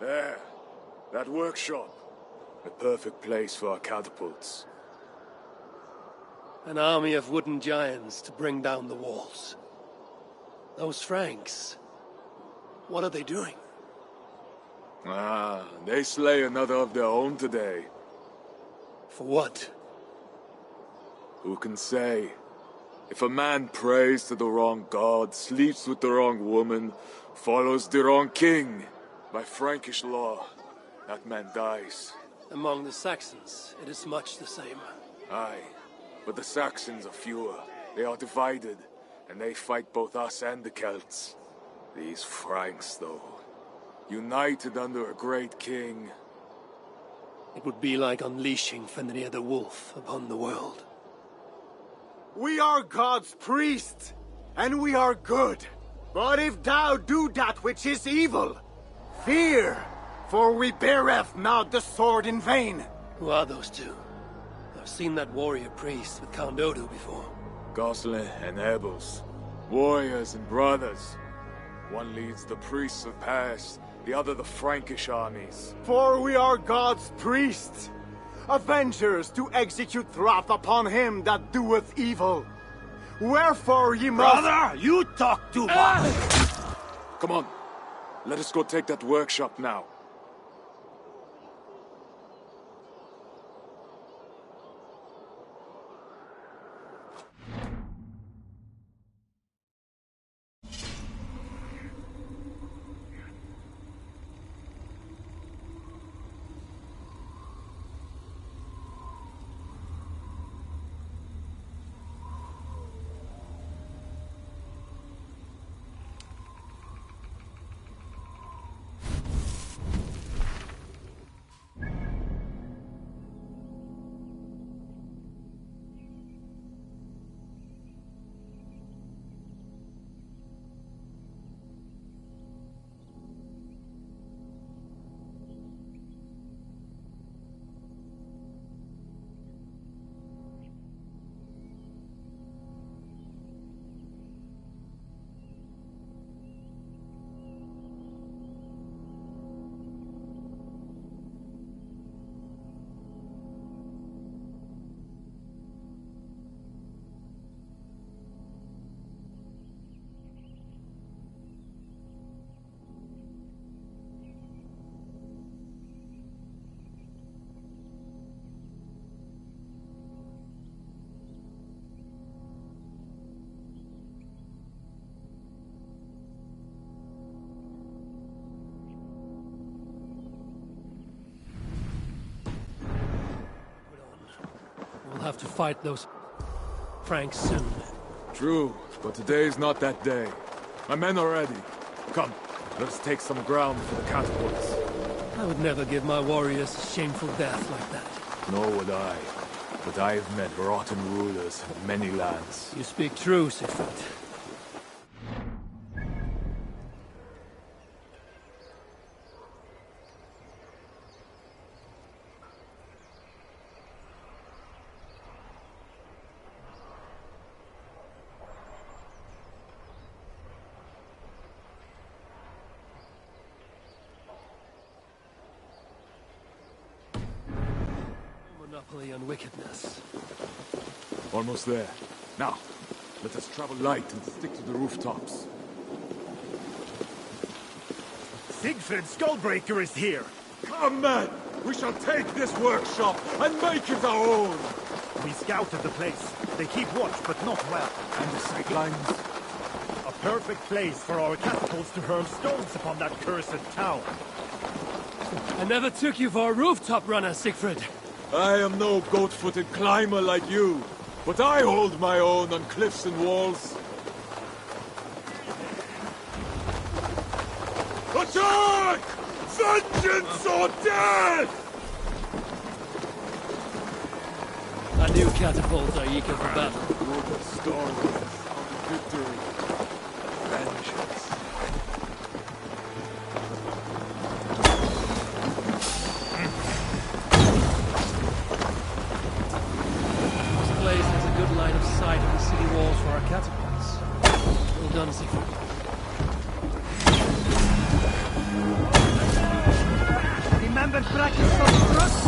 There. That workshop. A perfect place for our catapults. An army of wooden giants to bring down the walls. Those Franks, what are they doing? Ah, they slay another of their own today. For what? Who can say? If a man prays to the wrong god, sleeps with the wrong woman, follows the wrong king, by Frankish law, that man dies. Among the Saxons, it is much the same. Aye, but the Saxons are fewer. They are divided, and they fight both us and the Celts. These Franks, though, united under a great king. It would be like unleashing Fenrir the Wolf upon the world. We are God's priests, and we are good. But if thou do that which is evil, fear, for we beareth not the sword in vain. Who are those two? I've seen that warrior priest with Count Odo before. Goslin and Ebels, warriors and brothers. One leads the priests of Paris, the other the Frankish armies. For we are God's priests, avengers to execute wrath upon him that doeth evil. Wherefore ye must— Brother, you talk too much! Come on, let us go take that workshop now. We'll have to fight those Franks soon. True, but today is not that day. My men are ready. Come, let us take some ground for the catapults. I would never give my warriors a shameful death like that. Nor would I. But I have met rotten rulers in many lands. You speak true, Siegfried. Monopoly on wickedness. Almost there. Now, let us travel light and stick to the rooftops. Siegfried Skullbreaker is here! Come, men! We shall take this workshop and make it our own! We scouted the place. They keep watch, but not well. And the sightlines? A perfect place for our catapults to hurl stones upon that cursed town. I never took you for a rooftop runner, Siegfried. I am no goat-footed climber like you, but I hold my own on cliffs and walls. Attack! Vengeance or death! A new catapult are eager for battle. Good stories of victory. Vengeance. This place has a good line of sight of the city walls for our catapults. Well done, Siegfried. Amber brackets of trust.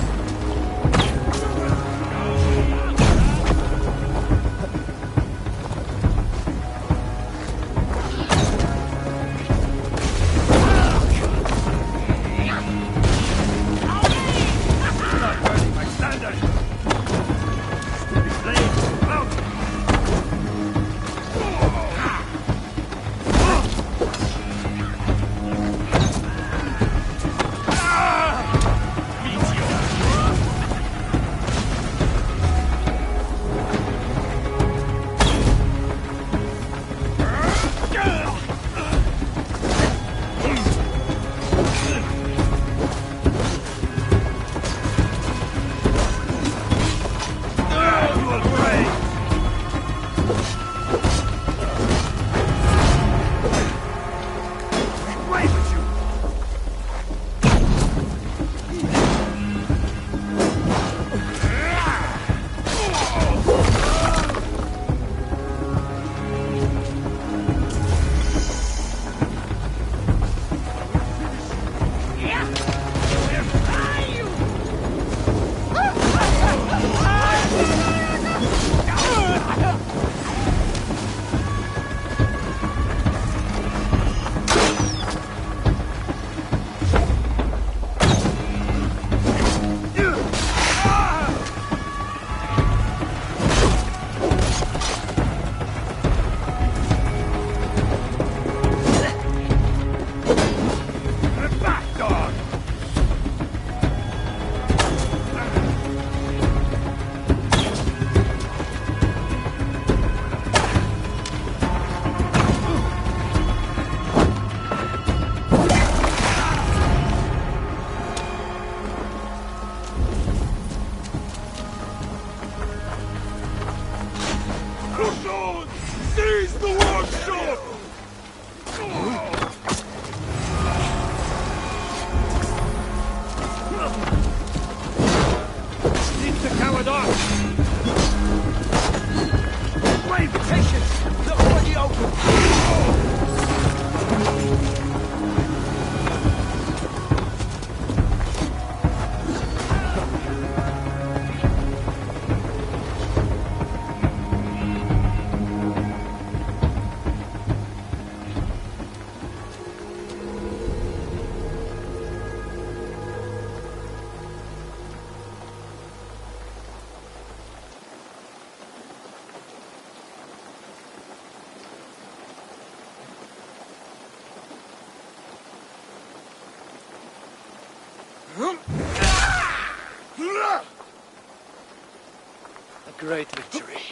A great victory.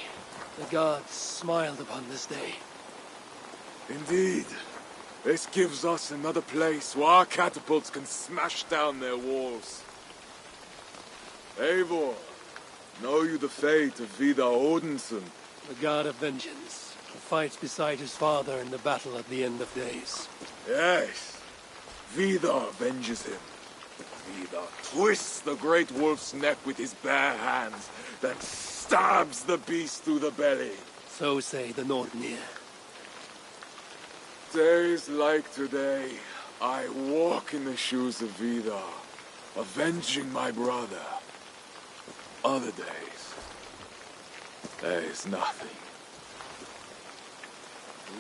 The gods smiled upon this day. Indeed. This gives us another place where our catapults can smash down their walls. Eivor, know you the fate of Vidar Odinson? The god of vengeance, who fights beside his father in the battle at the end of days. Yes. Vidar avenges him. Vidar twists the great wolf's neck with his bare hands, then stabs the beast through the belly. So say the Nordnir. Days like today, I walk in the shoes of Vidar, avenging my brother. Other days, there is nothing.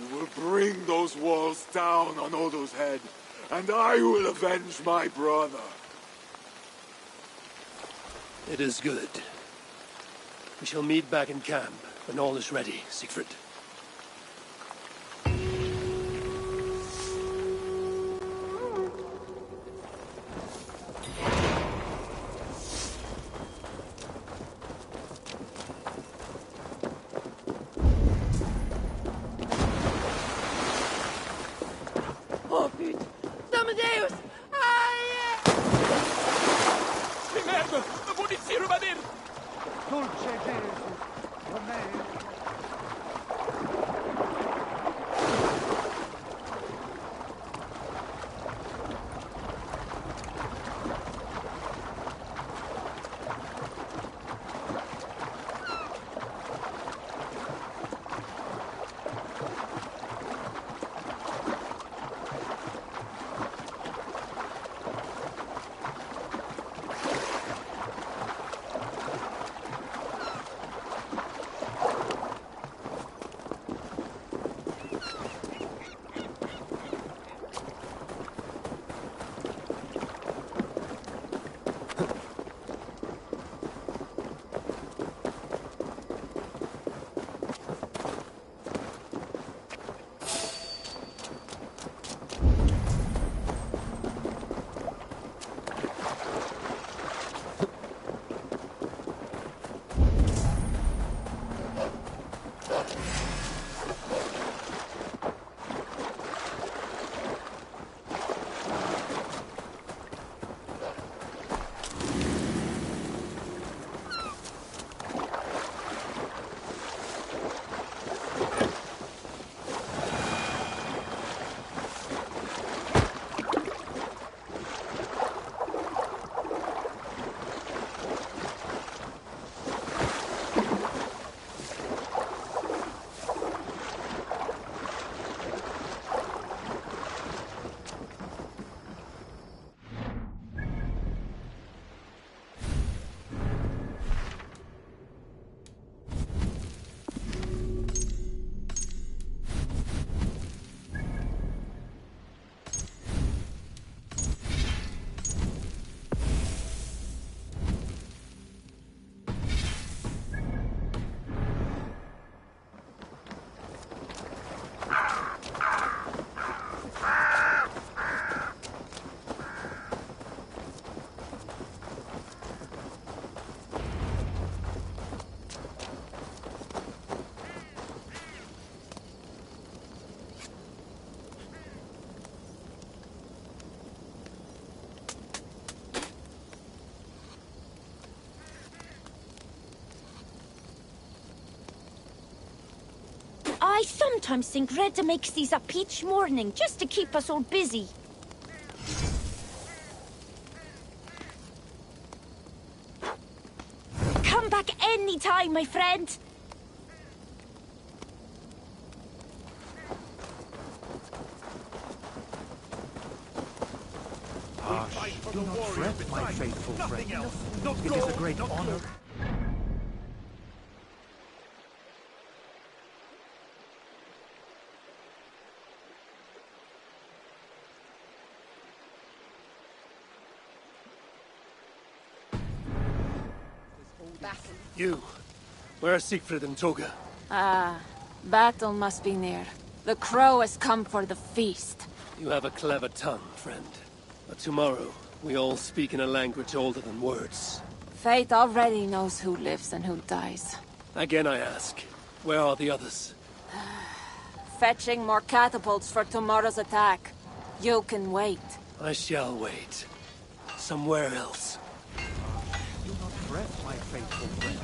We will bring those walls down on Odo's head, and I will avenge my brother. It is good. We shall meet back in camp when all is ready, Siegfried. Oh, Gud! Amadeus! Ai! Che merda! La munizione va dentro! Dulce Gesù, I sometimes think Reda makes these a peach morning just to keep us all busy. Come back any time, my friend. Do not fret, my faithful friend. It is a great honor. You. Where are Siegfried and Toga? Battle must be near. The crow has come for the feast. You have a clever tongue, friend. But tomorrow, we all speak in a language older than words. Fate already knows who lives and who dies. Again I ask, where are the others? Fetching more catapults for tomorrow's attack. You can wait. I shall wait. Somewhere else. Do not fret, my faithful friend.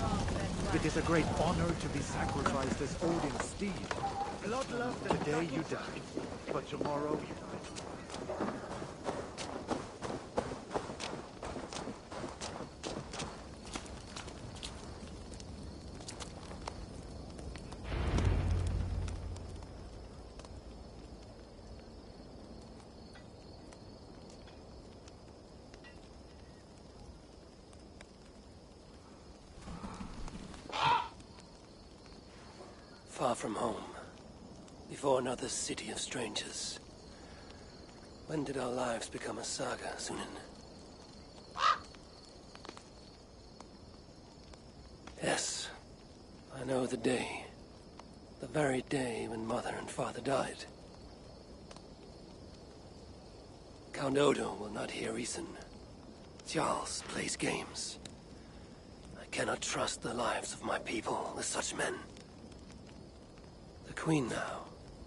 It is a great honor to be sacrificed as Odin's steed. Today you die, but tomorrow you die. Far from home, before another city of strangers. When did our lives become a saga, Sunan? Yes, I know the day. The very day when Mother and Father died. Count Odo will not hear reason. Charles plays games. I cannot trust the lives of my people with such men. The Queen now.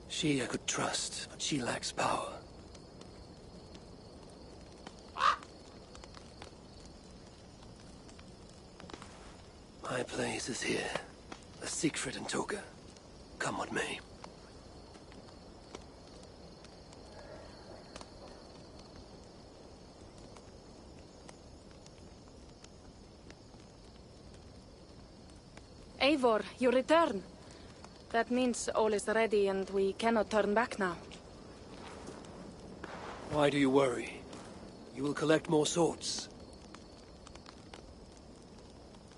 She I could trust, but she lacks power. My place is here. With Siegfried and Toga. Come what may. Eivor, you return. That means all is ready and we cannot turn back now. Why do you worry? You will collect more swords.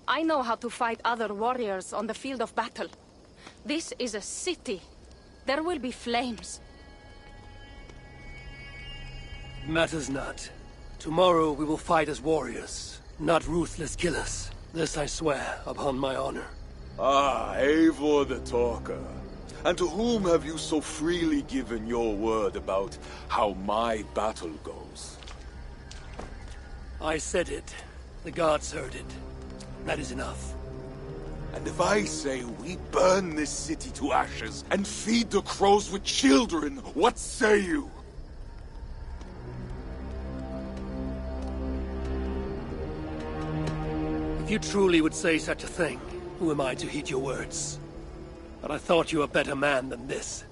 I know how to fight other warriors on the field of battle. This is a city. There will be flames. It matters not. Tomorrow we will fight as warriors, not ruthless killers. This I swear upon my honor. Ah, Eivor the Talker. And to whom have you so freely given your word about how my battle goes? I said it. The gods heard it. That is enough. And if I say we burn this city to ashes and feed the crows with children, what say you? If you truly would say such a thing, who am I to heed your words? But I thought you a better man than this.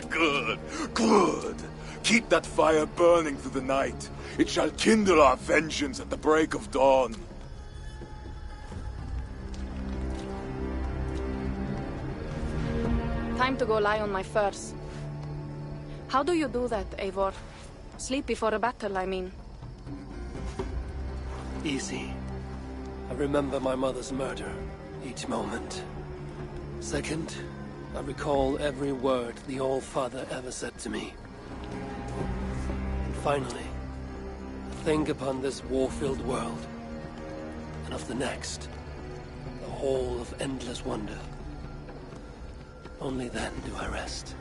Good, good. Keep that fire burning through the night. It shall kindle our vengeance at the break of dawn. Time to go lie on my furs. How do you do that, Eivor? Sleep before a battle, I mean. Easy. I remember my mother's murder, each moment. Second, I recall every word the All-Father ever said to me. And finally, I think upon this war-filled world, and of the next, the whole of endless wonder. Only then do I rest.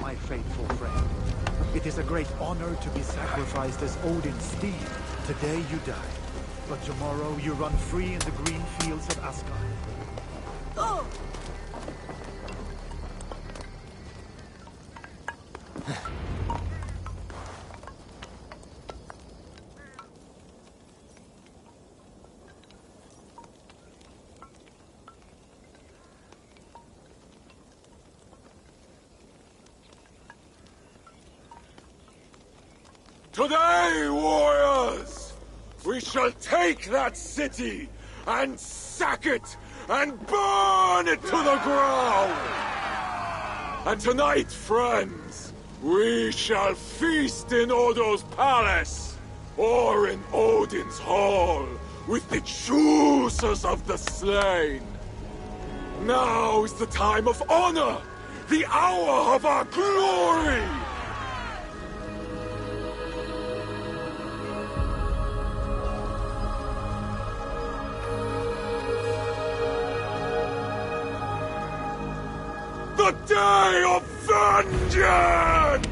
My faithful friend. It is a great honor to be sacrificed as Odin's steed. Today you die, but tomorrow you run free in the green fields of Asgard. Oh! Today, warriors, we shall take that city and sack it and burn it to the ground. And tonight, friends, we shall feast in Odo's palace or in Odin's hall with the choosers of the slain. Now is the time of honor, the hour of our glory. The day of vengeance!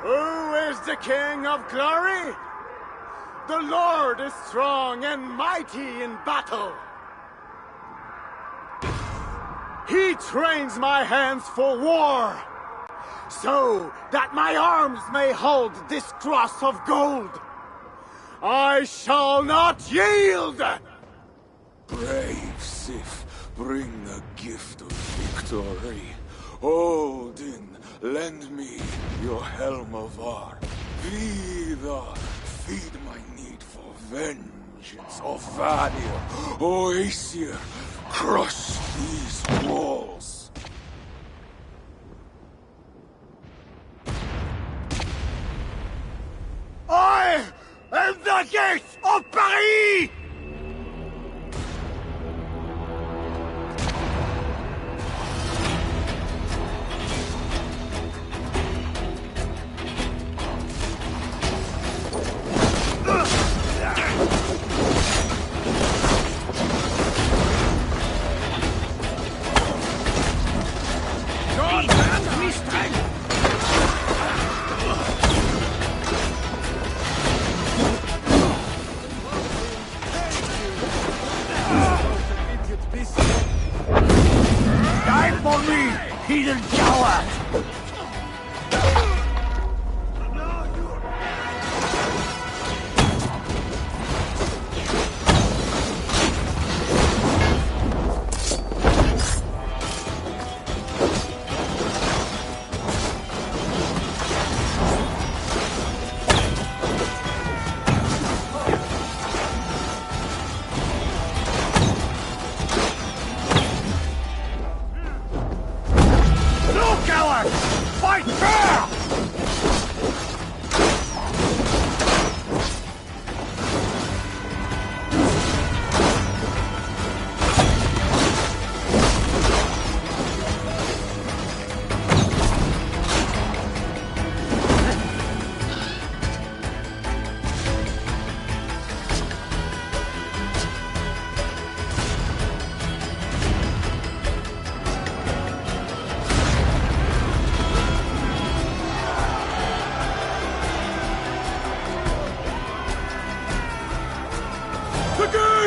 Who is the King of Glory? The Lord is strong and mighty in battle. He trains my hands for war, so that my arms may hold this cross of gold. I shall not yield! Brave Sif, bring the gift of victory. Odin, lend me your helm of Ar. Vidar, feed my need for vengeance. O Vanir, O Aesir, crush these walls. I am the gate of Paris! Die for me, heathen coward!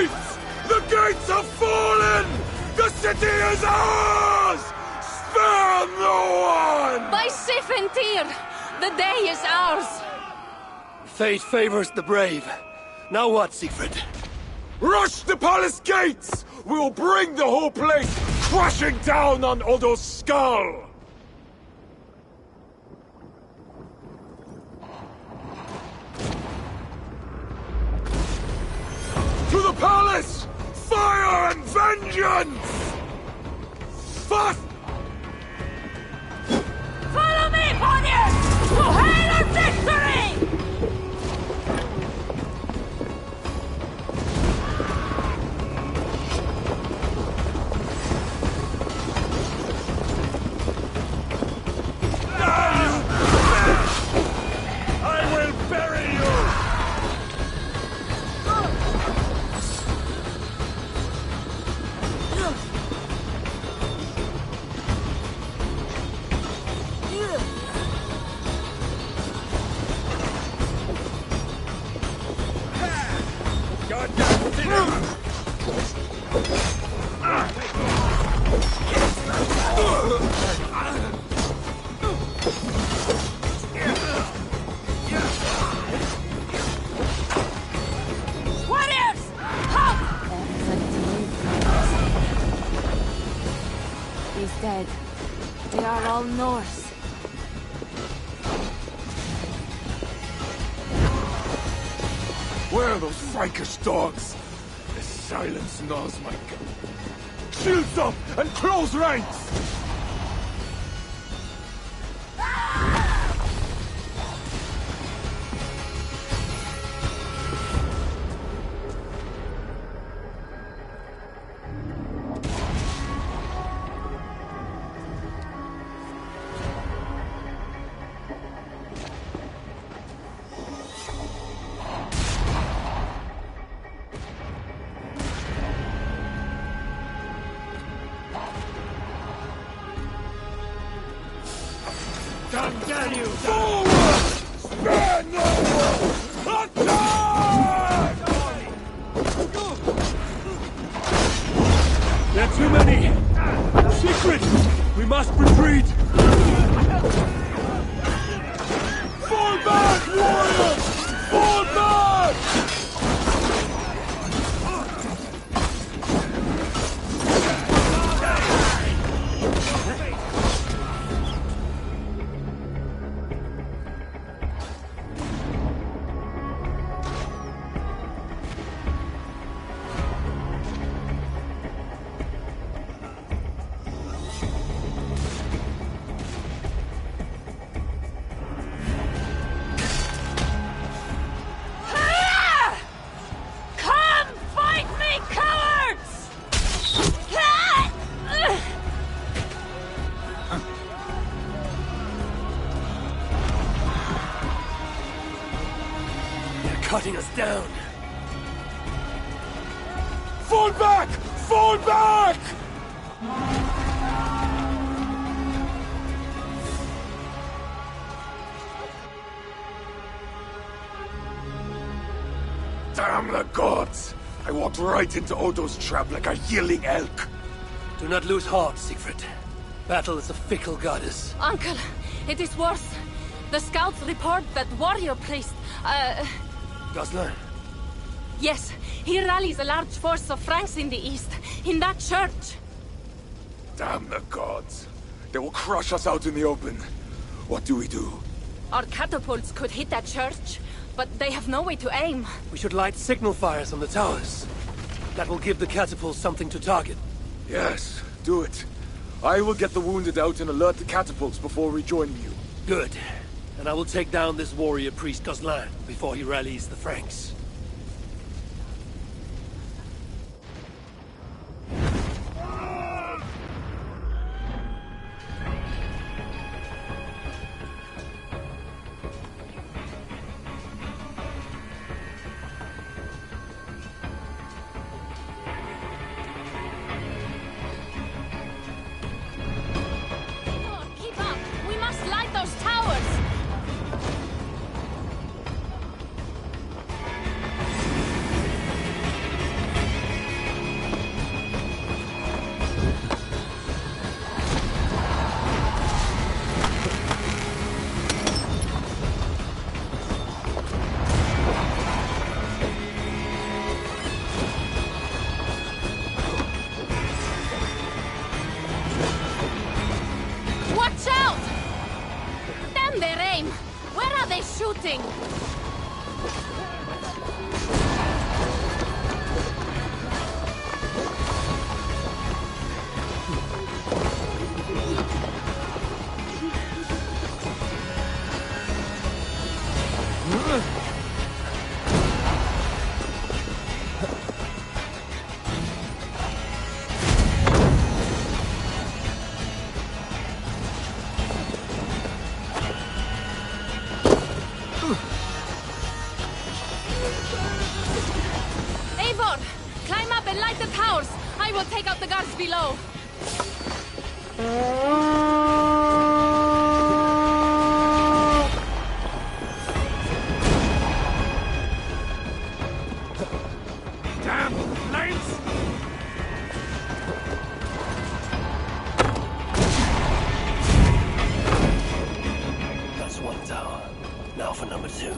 gates! The gates have fallen! The city is ours! Spare no one! By Sif and Tyr, the day is ours! Fate favors the brave. Now what, Siegfried? Rush the palace gates! We'll bring the whole place crashing down on Odo's skull! To the palace! Fire and vengeance! Fast! Follow me, warriors! To hail our victory! I will bury you! Warriors! Help! He's dead. They are all Norse. Where are those Frankish dogs? The silence gnaws my gut. Shields up and close ranks! Dare you! Forward! Spare no one! Attack! There are too many! Secret! We must retreat! Fall back, warriors! Fall back! Come fight me, cowards! They're cutting us down. Fall back! Fall back! Damn the gods! I walked right into Odo's trap like a yelling elk. Do not lose heart, Siegfried. Battle is a fickle goddess. Uncle, it is worse. The scouts report that warrior priest, Goslar? yes, he rallies a large force of Franks in the east, in that church. Damn the gods. They will crush us out in the open. What do we do? Our catapults could hit that church, but they have no way to aim. We should light signal fires on the towers. That will give the catapults something to target. Yes, do it. I will get the wounded out and alert the catapults before rejoining you. Good. And I will take down this warrior priest Goslar before he rallies the Franks. Keep up! We must light those towers! Climb up and light the towers. I will take out the guards below. Damn flames! That's one tower. Now for number 2.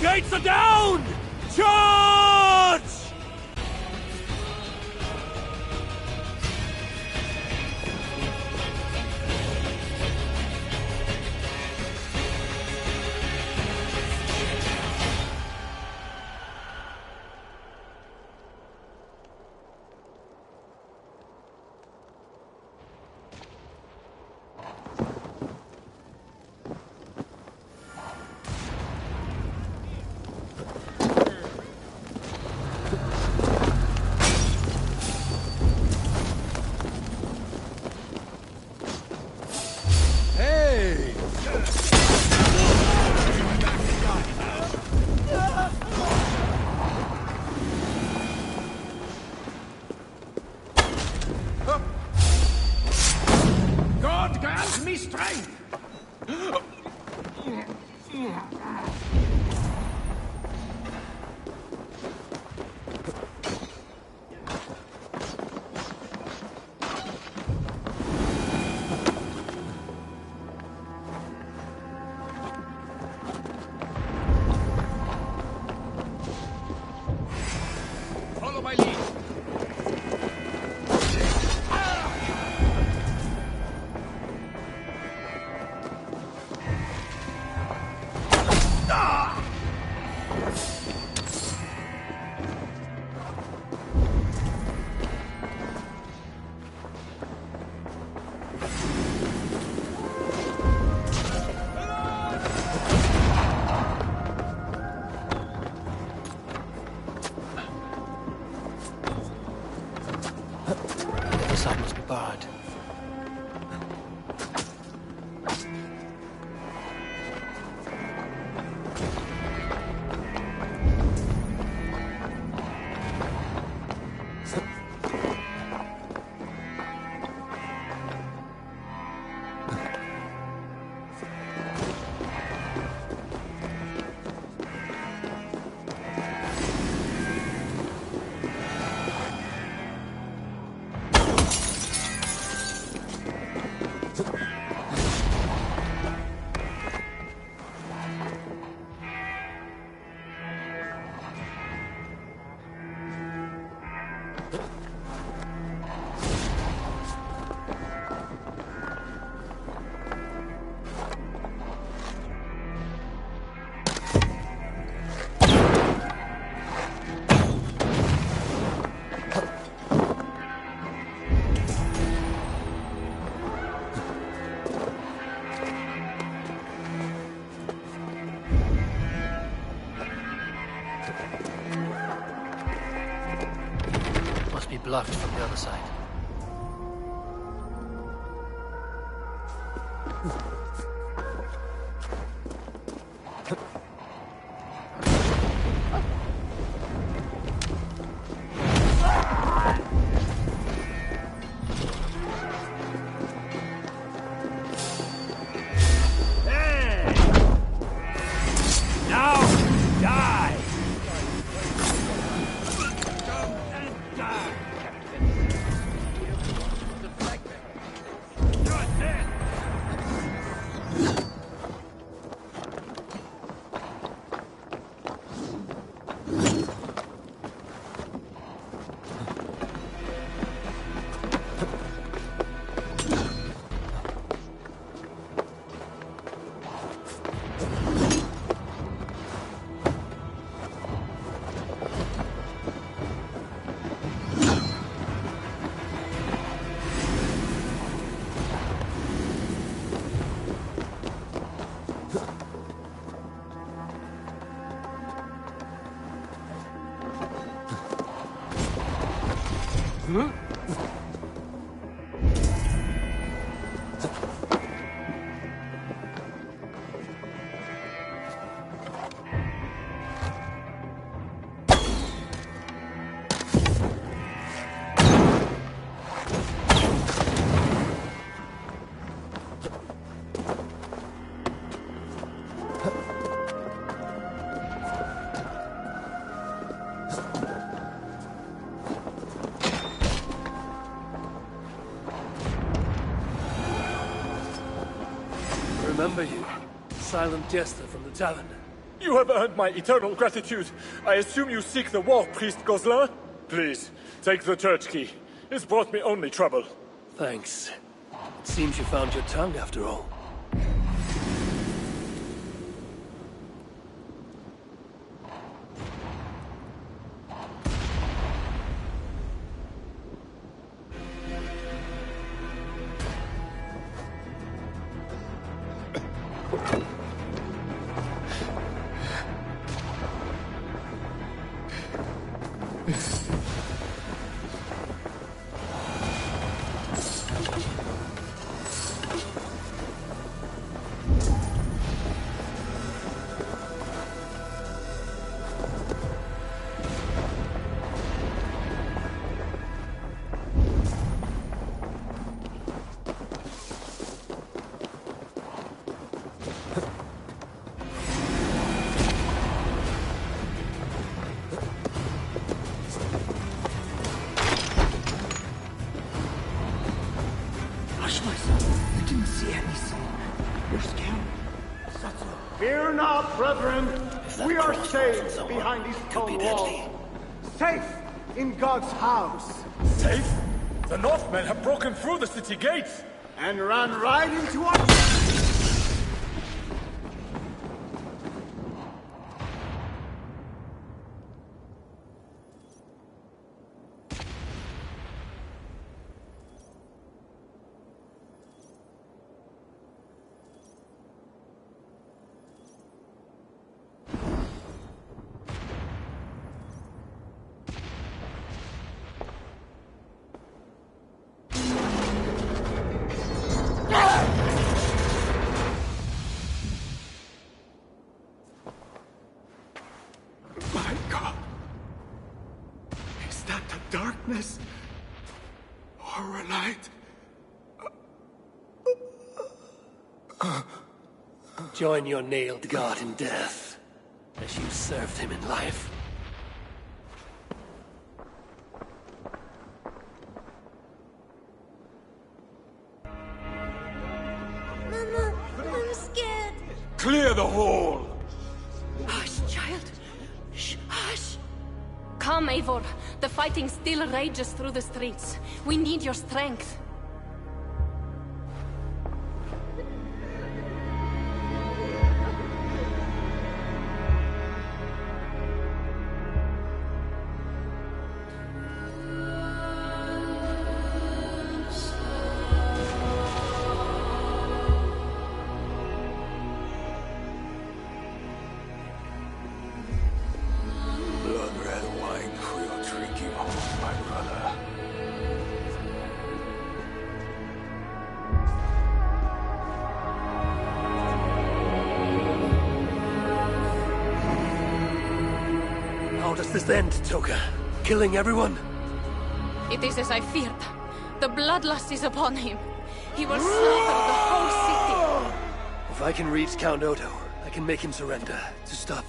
Gates are down! Charge! God grant me strength! Follow my lead. The side must be barred. Must be blocked from the other side. Remember you, silent jester from the tavern. You have earned my eternal gratitude. I assume you seek the war priest Gozlan? Please, take the church key. It's brought me only trouble. Thanks. It seems you found your tongue after all. Fear not, brethren. We are safe behind these stone walls. Safe in God's house. Safe? The Northmen have broken through the city gates! And ran right into our... My God. Is that the darkness? Or a light? Join your nailed god in death, as you served him in life. Mama, I'm scared. Clear the hall! Hush, child. Shh, hush. Come, Eivor. The fighting still rages through the streets. We need your strength. Blood-red wine for your drinking home, my brother. How does this end, Toka? Killing everyone? It is as I feared. The bloodlust is upon him. He will slaughter the whole city. If I can reach Count Odo, I can make him surrender to stop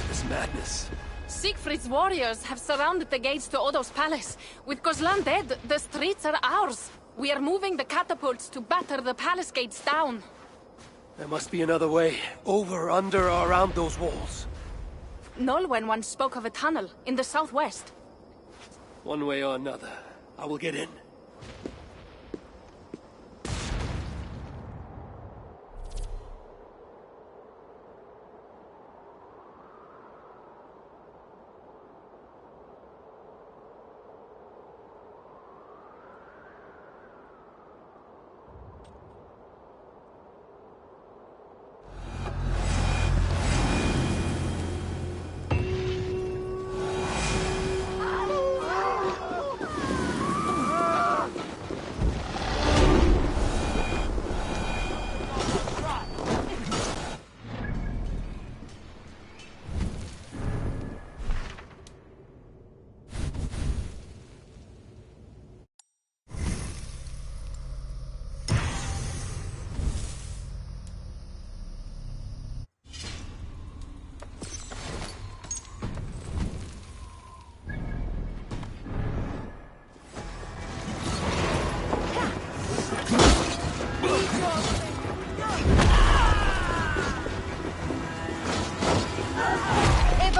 this madness. Siegfried's warriors have surrounded the gates to Odo's palace. With Gozlan dead, the streets are ours. We are moving the catapults to batter the palace gates down. There must be another way. Over, under, or around those walls. Nolwenn once spoke of a tunnel in the southwest. One way or another, I will get in.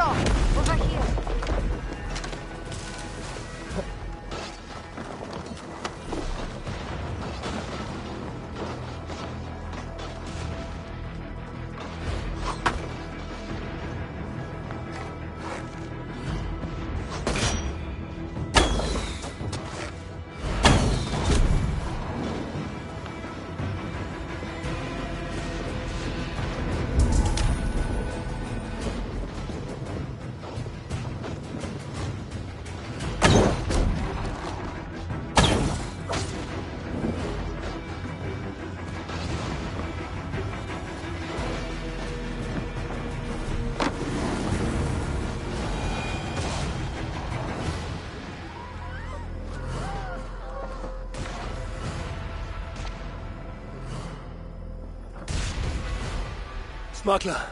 door! Over here! Smuggler,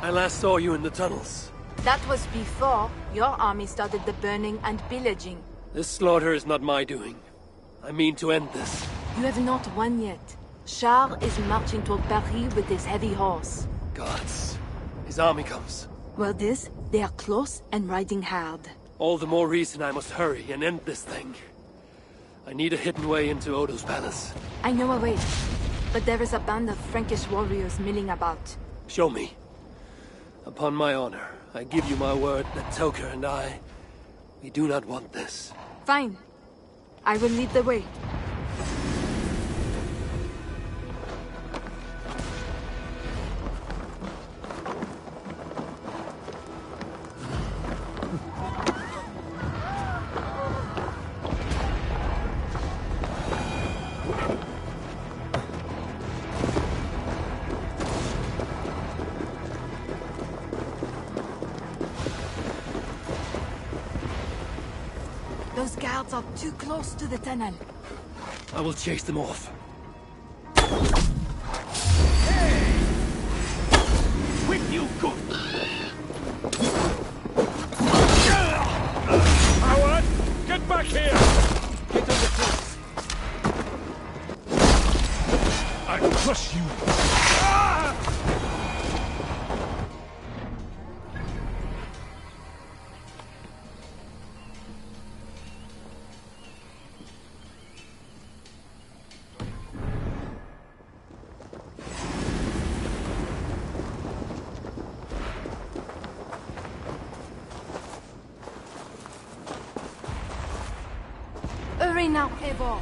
I last saw you in the tunnels. That was before your army started the burning and pillaging. This slaughter is not my doing. I mean to end this. You have not won yet. Charles is marching toward Paris with his heavy horse. Gods. His army comes. Well, they are close and riding hard. All the more reason I must hurry and end this thing. I need a hidden way into Odo's palace. I know a way, but there is a band of Frankish warriors milling about. Show me. Upon my honor, I give you my word that Toker and I, we do not want this. Fine. I will lead the way. Those guards are too close to the tunnel. I will chase them off. Hey! With you, good. Ouat! Get back here! Get on the cliffs. I will crush you. Hurry now, Eivor.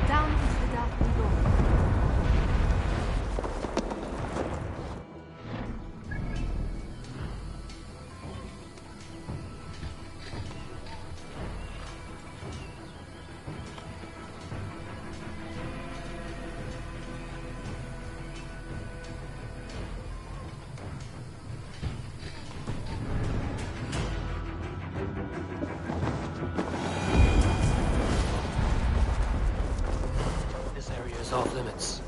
Down into the dark below. Off limits.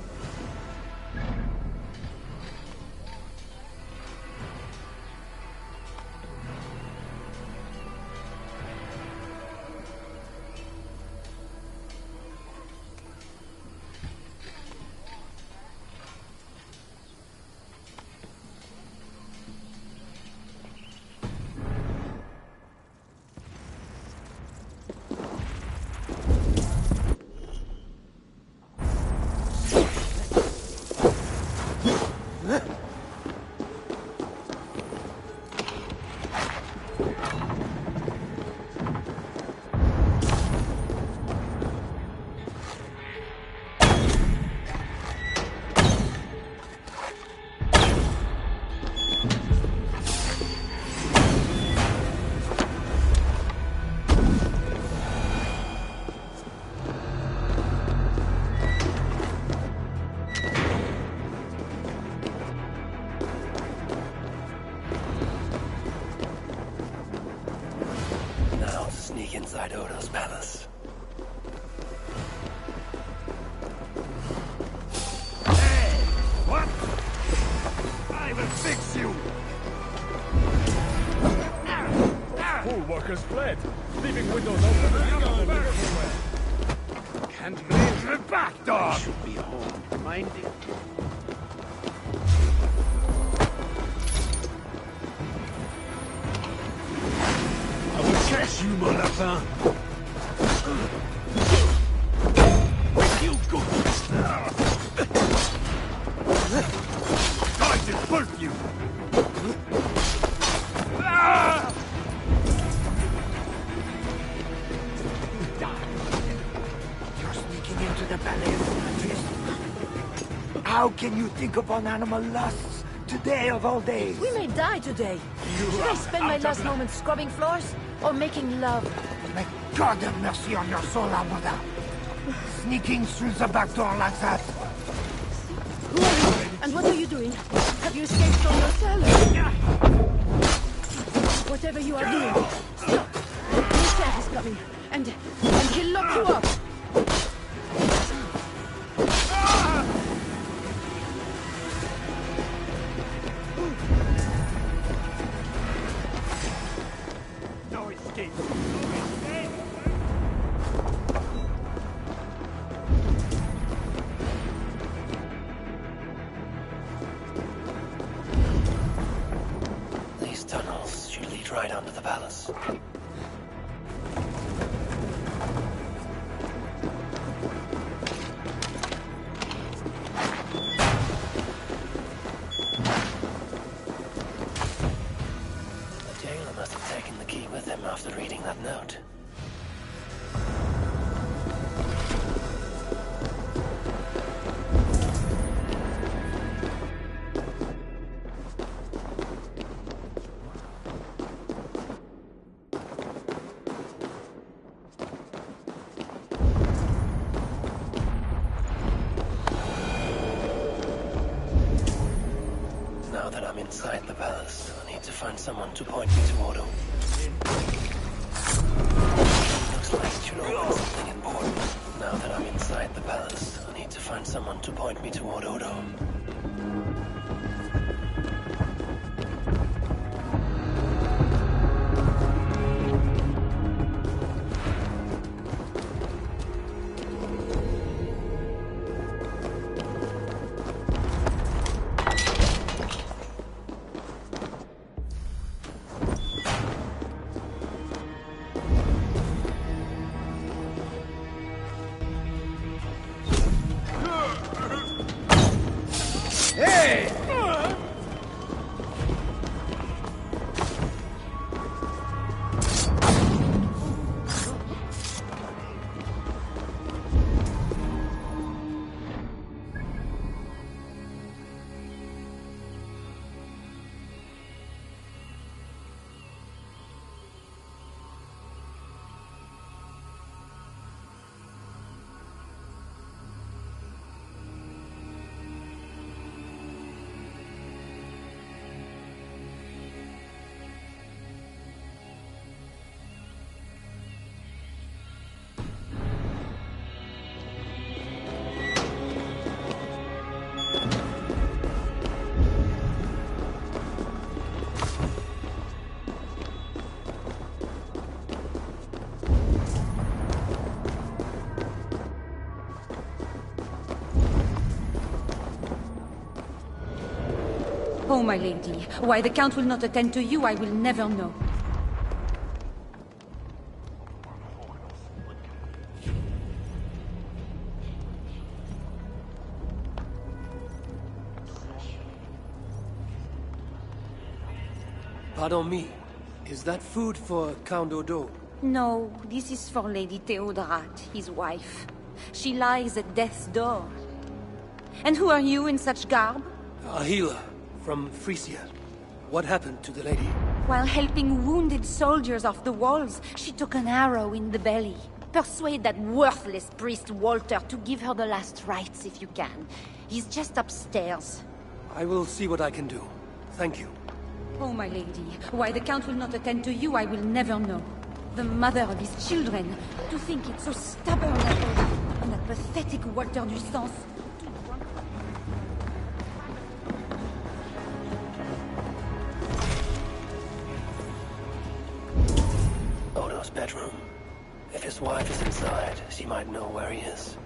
Inside Odo's palace. Hey! What? I will fix you! Pool workers fled, leaving windows open. Can't blame the back dog! Should be home, minding. tu, mon lapin. You go. I did both you. You're sneaking into the ballet of Bliss. How can you think upon animal lusts today of all days? We may die today. Should I spend my last moments scrubbing floors or making love? May God have mercy on your soul, Ouat. Sneaking through the back door like that. Who are you? And what are you doing? Have you escaped from your cell? Whatever you are doing, stop. The sheriff is coming, and he'll lock you up. No escape. These tunnels should lead right under the palace. The jailer must have taken the key with him after reading that note. Now that I'm inside the palace, I need to find someone to point me to Odo. Looks like it should open something important. Now that I'm inside the palace, I need to find someone to point me toward Odo. Oh, my lady, why the Count will not attend to you, I will never know. Pardon me. Is that food for Count Odo? No, this is for Lady Theodorat, his wife. She lies at death's door. And who are you in such garb? A healer from Frisia. What happened to the lady? While helping wounded soldiers off the walls, she took an arrow in the belly. Persuade that worthless priest Walter to give her the last rites if you can. He's just upstairs. I will see what I can do. Thank you. Oh, my lady, why the Count will not attend to you, I will never know. The mother of his children, to think it's so stubborn and that pathetic Walter du Sens. Odo's bedroom. If his wife is inside, she might know where he is.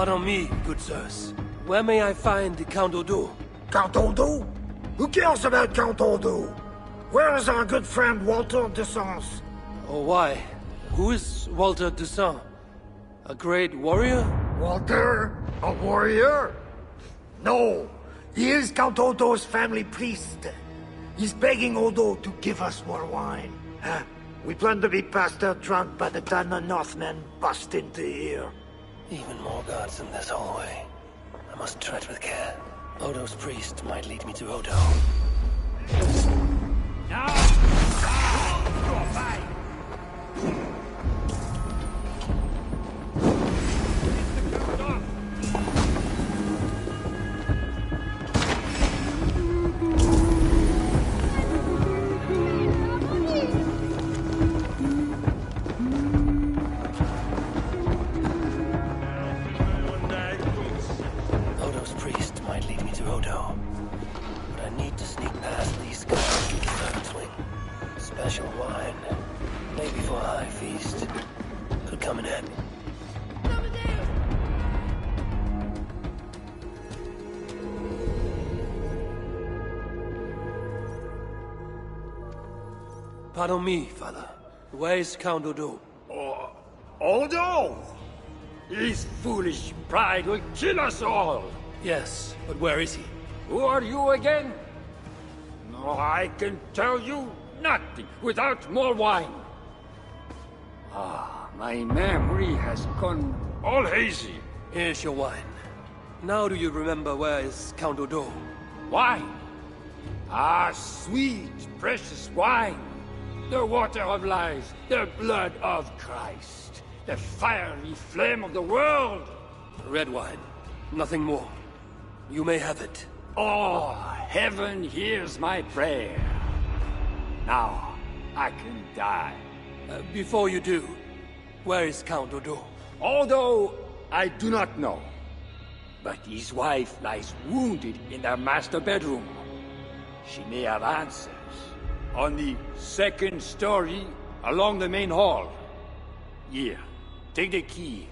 Pardon me, good sirs. Where may I find Count Odo? Count Odo? Who cares about Count Odo? Where is our good friend Walter de Sens? Oh, why? Who is Walter de Sens? A great warrior? Walter? A warrior? No. He is Count Odo's family priest. He's begging Odo to give us more wine. We plan to be passed out drunk by the time the Northmen bust into here. Even more guards in this hallway. I must tread with care. Odo's priest might lead me to Odo. Odo's priest might lead me to Odo. But I need to sneak past these guards to the third wing. Special wine. Maybe for a high feast. Could come in handy. Pardon me, father. Where is Count Odo? Odo! His foolish pride will kill us all! Yes, but where is he? Who are you again? No, I can tell you nothing without more wine. My memory has gone all hazy. Here's your wine. Now do you remember where is Count Odo? Wine? Sweet, precious wine. The water of life, the blood of Christ, the fiery flame of the world. Red wine. Nothing more. You may have it. Oh, heaven hears my prayer. Now, I can die. Before you do, where is Count Odo? Although I do not know. But his wife lies wounded in their master bedroom. She may have answers. On the second story, along the main hall. Here, take the key.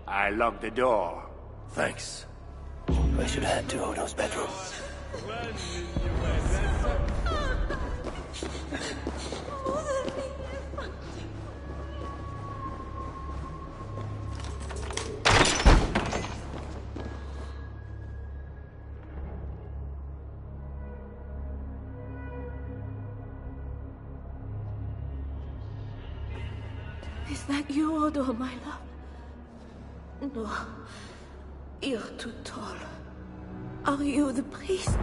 I locked the door. Thanks. I should head to Odo's bedroom. Is that you, Odo, my love? No. You're too tall. Are you the priest?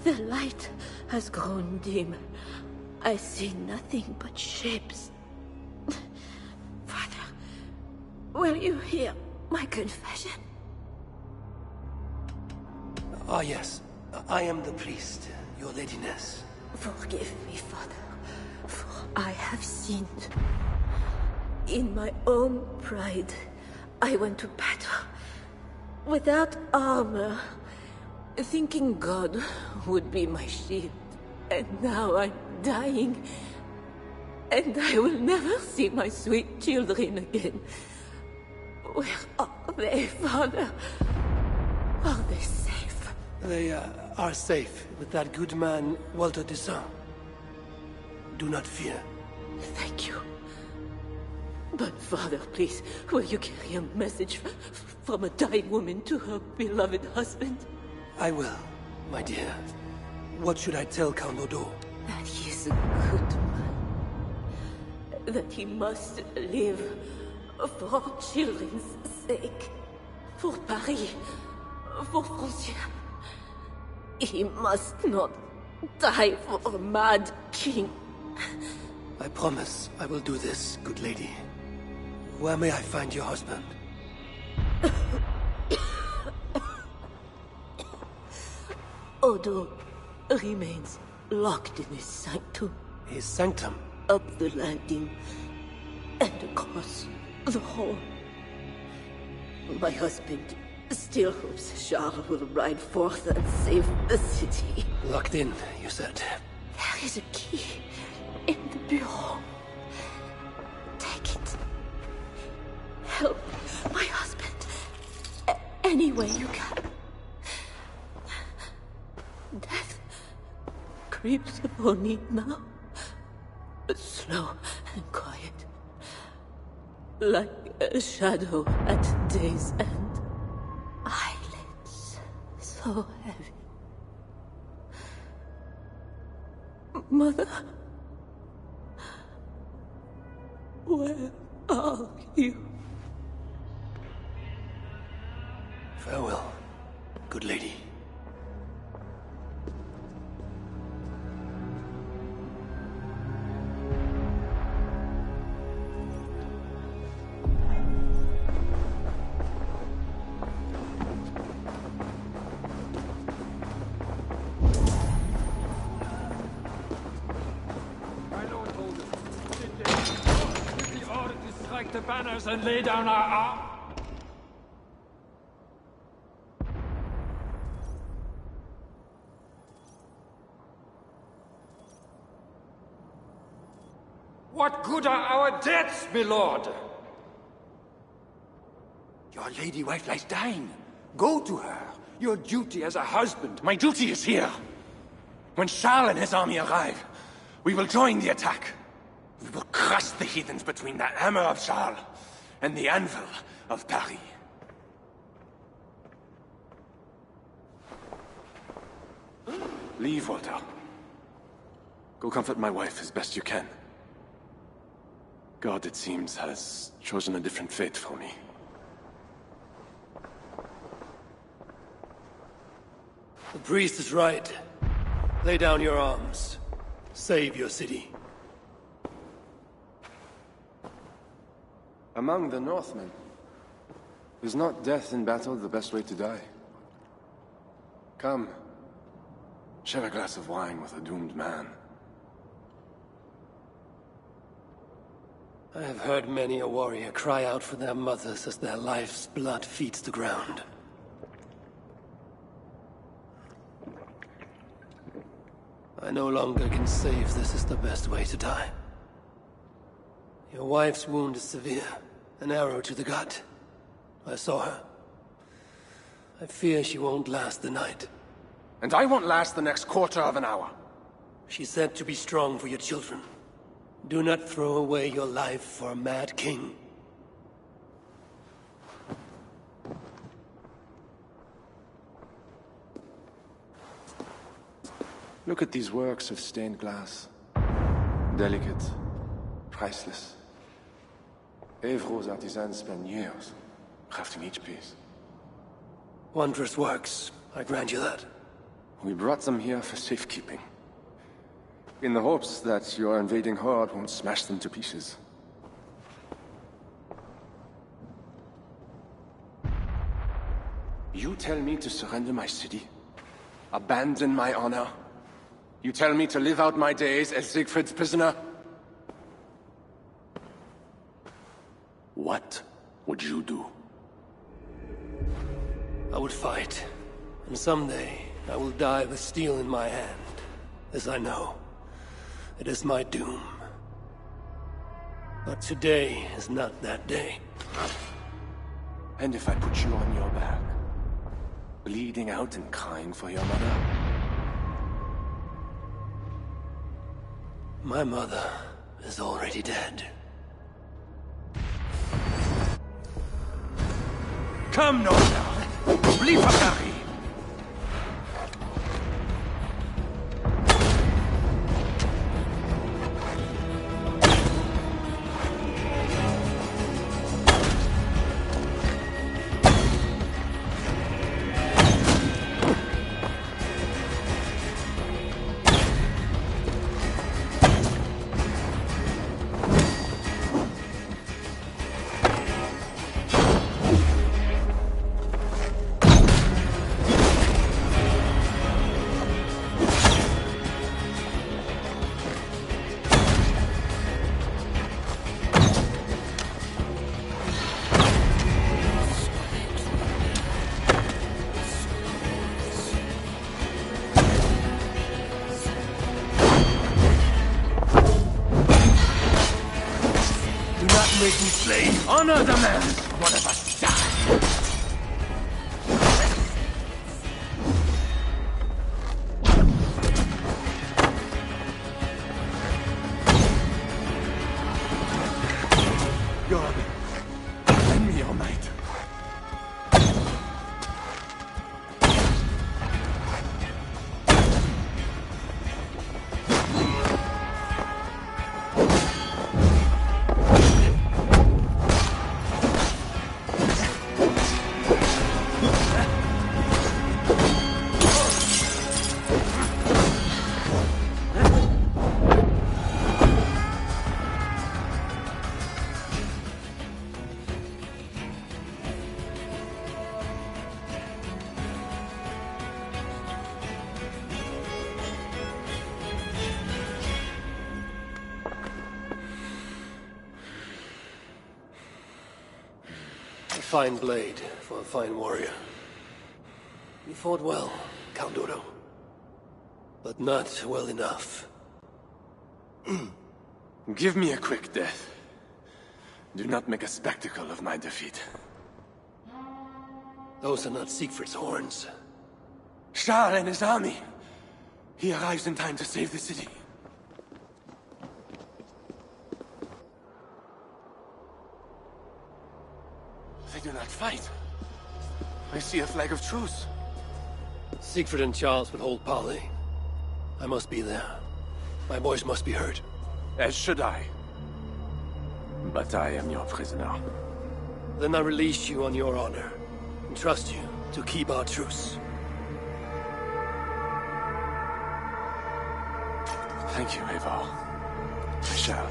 The light has grown dim. I see nothing but shapes. Father, will you hear my confession? Ah, yes. I am the priest, your ladiness. Forgive me, Father, for I have sinned. In my own pride, I went to battle without armor, thinking God would be my shield. And now I'm dying, and I will never see my sweet children again. Where are they, Father? Are they safe? They are safe with that good man, Walter de Sens. Do not fear. Thank you. But, Father, please, will you carry a message from a dying woman to her beloved husband? I will, my dear. What should I tell Count Odo? That he is a good man. That he must live for our children's sake. For Paris. For Francia. He must not die for a mad king. I promise I will do this, good lady. Where may I find your husband? Odo remains locked in his sanctum. His sanctum? Up the landing and across the hall. My husband still hopes Charles will ride forth and save the city. Locked in, you said. There is a key in the bureau. Take it. Help my any way you can. Death creeps upon me now, but slow and quiet, like a shadow at day's end. Eyelids so heavy. Mother, where are you? Farewell, good lady. The banners and lay down our arms. What good are our deaths, my lord? Your lady wife lies dying. Go to her. Your duty as a husband. My duty is here. When Charles and his army arrive, we will join the attack. We will crush the heathens between the hammer of Charles and the anvil of Paris. Leave, Walter. Go comfort my wife as best you can. God, it seems, has chosen a different fate for me. The priest is right. Lay down your arms. Save your city. Among the Northmen, is not death in battle the best way to die? Come, share a glass of wine with a doomed man. I have heard many a warrior cry out for their mothers as their life's blood feeds the ground. I no longer can say if this is the best way to die. Your wife's wound is severe. An arrow to the gut. I saw her. I fear she won't last the night. And I won't last the next quarter of an hour. She's said to be strong for your children. Do not throw away your life for a mad king. Look at these works of stained glass. Delicate, priceless. Evro's artisans spend years crafting each piece. Wondrous works, I grant you that. We brought them here for safekeeping. In the hopes that your invading horde won't smash them to pieces. You tell me to surrender my city? Abandon my honor? You tell me to live out my days as Siegfried's prisoner? What would you do? I would fight, and someday I will die with steel in my hand. As I know, it is my doom. But today is not that day. And if I put you on your back, bleeding out and crying for your mother? My mother is already dead. Come, Northern! Flee from Paris! Make me slave. Honor the man. One of us die. fine blade for a fine warrior. You fought well, Count Odo. But not well enough. Give me a quick death. Do not make a spectacle of my defeat. Those are not Siegfried's horns. Shah and his army. He arrives in time to save the city. They do not fight. I see a flag of truce. Siegfried and Charles would hold parley. I must be there. My boys must be heard. As should I. But I am your prisoner. Then I release you on your honor, and trust you to keep our truce. Thank you, Eivor. I shall.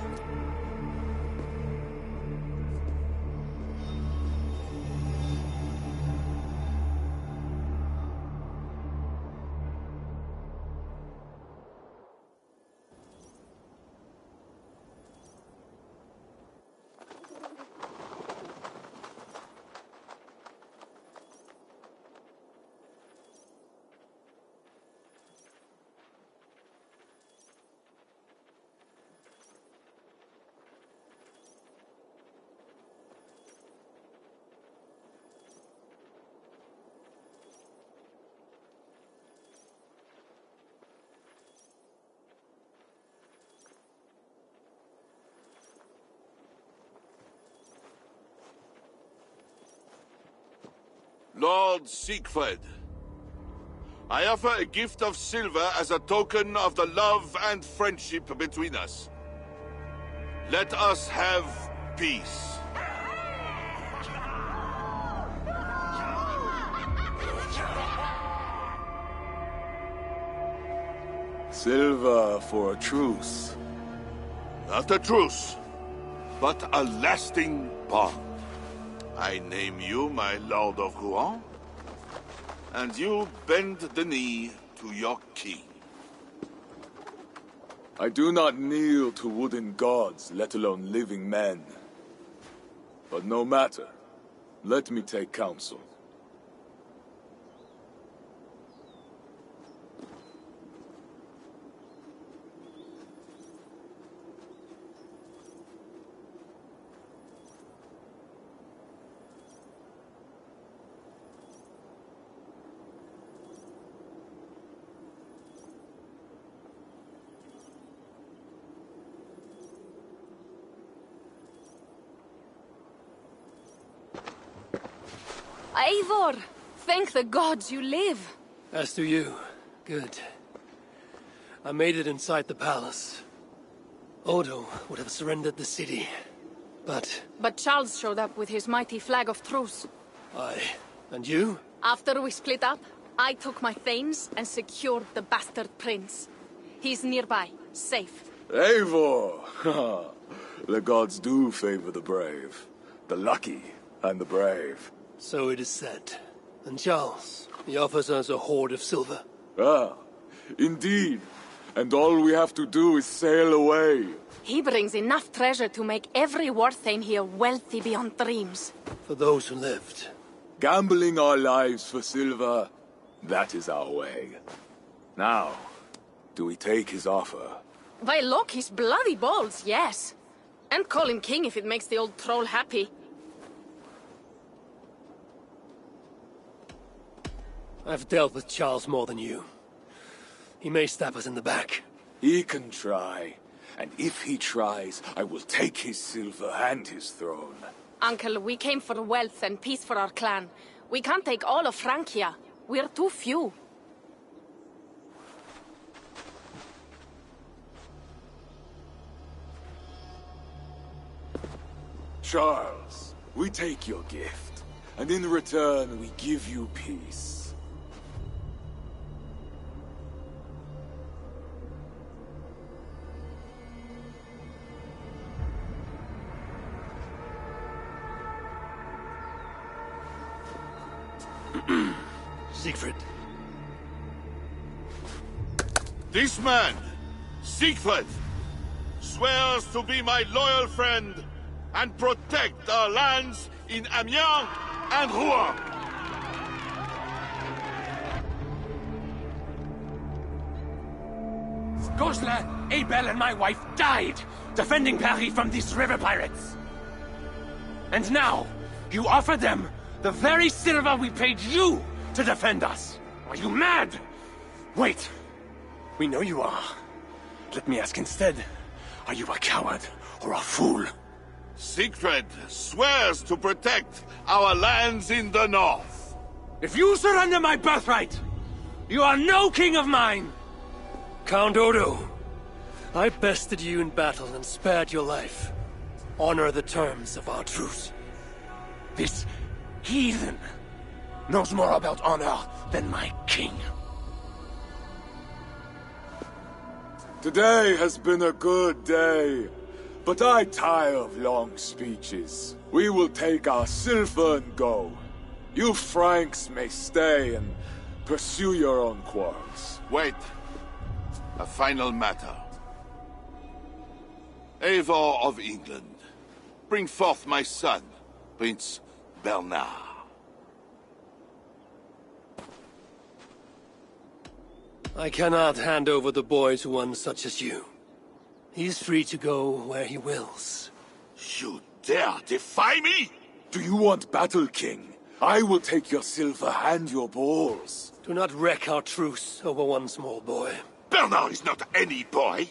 Lord Siegfried, I offer a gift of silver as a token of the love and friendship between us. Let us have peace. Silver for a truce. Not a truce, but a lasting bond. I name you my Lord of Rouen, and you bend the knee to your king. I do not kneel to wooden gods, let alone living men. But no matter. Let me take counsel. Eivor! Thank the gods you live! As do you. Good. I made it inside the palace. Odo would have surrendered the city, but... But Charles showed up with his mighty flag of truce. Aye. And you? After we split up, I took my thanes and secured the bastard prince. He's nearby, safe. Eivor! The gods do favor the brave. The lucky and the brave. So it is said. And Charles, he offers us a hoard of silver. Ah, indeed. And all we have to do is sail away. He brings enough treasure to make every Warthane here wealthy beyond dreams. For those who lived. Gambling our lives for silver, that is our way. Now, do we take his offer? By Loki's bloody balls, yes. And call him king if it makes the old troll happy. I've dealt with Charles more than you. He may stab us in the back. He can try. And if he tries, I will take his silver and his throne. Uncle, we came for wealth and peace for our clan. We can't take all of Francia. We're too few. Charles, we take your gift, and in return we give you peace. Siegfried. This man, Siegfried, swears to be my loyal friend and protect our lands in Amiens and Rouen. Gosselin, Abel and my wife died defending Paris from these river pirates. And now, you offer them the very silver we paid you to defend us. Are you mad? Wait. We know you are. Let me ask instead, are you a coward or a fool? Siegfried swears to protect our lands in the north. If you surrender my birthright, you are no king of mine! Count Odo, I bested you in battle and spared your life. Honor the terms of our truce. This heathen knows more about honor than my king. Today has been a good day, but I tire of long speeches. We will take our silver and go. You Franks may stay and pursue your own quarrels. Wait. A final matter. Eivor of England, bring forth my son, Prince Bernard. I cannot hand over the boy to one such as you. He's free to go where he wills. You dare defy me? Do you want battle, King? I will take your silver and your balls. Do not wreck our truce over one small boy. Bernard is not any boy.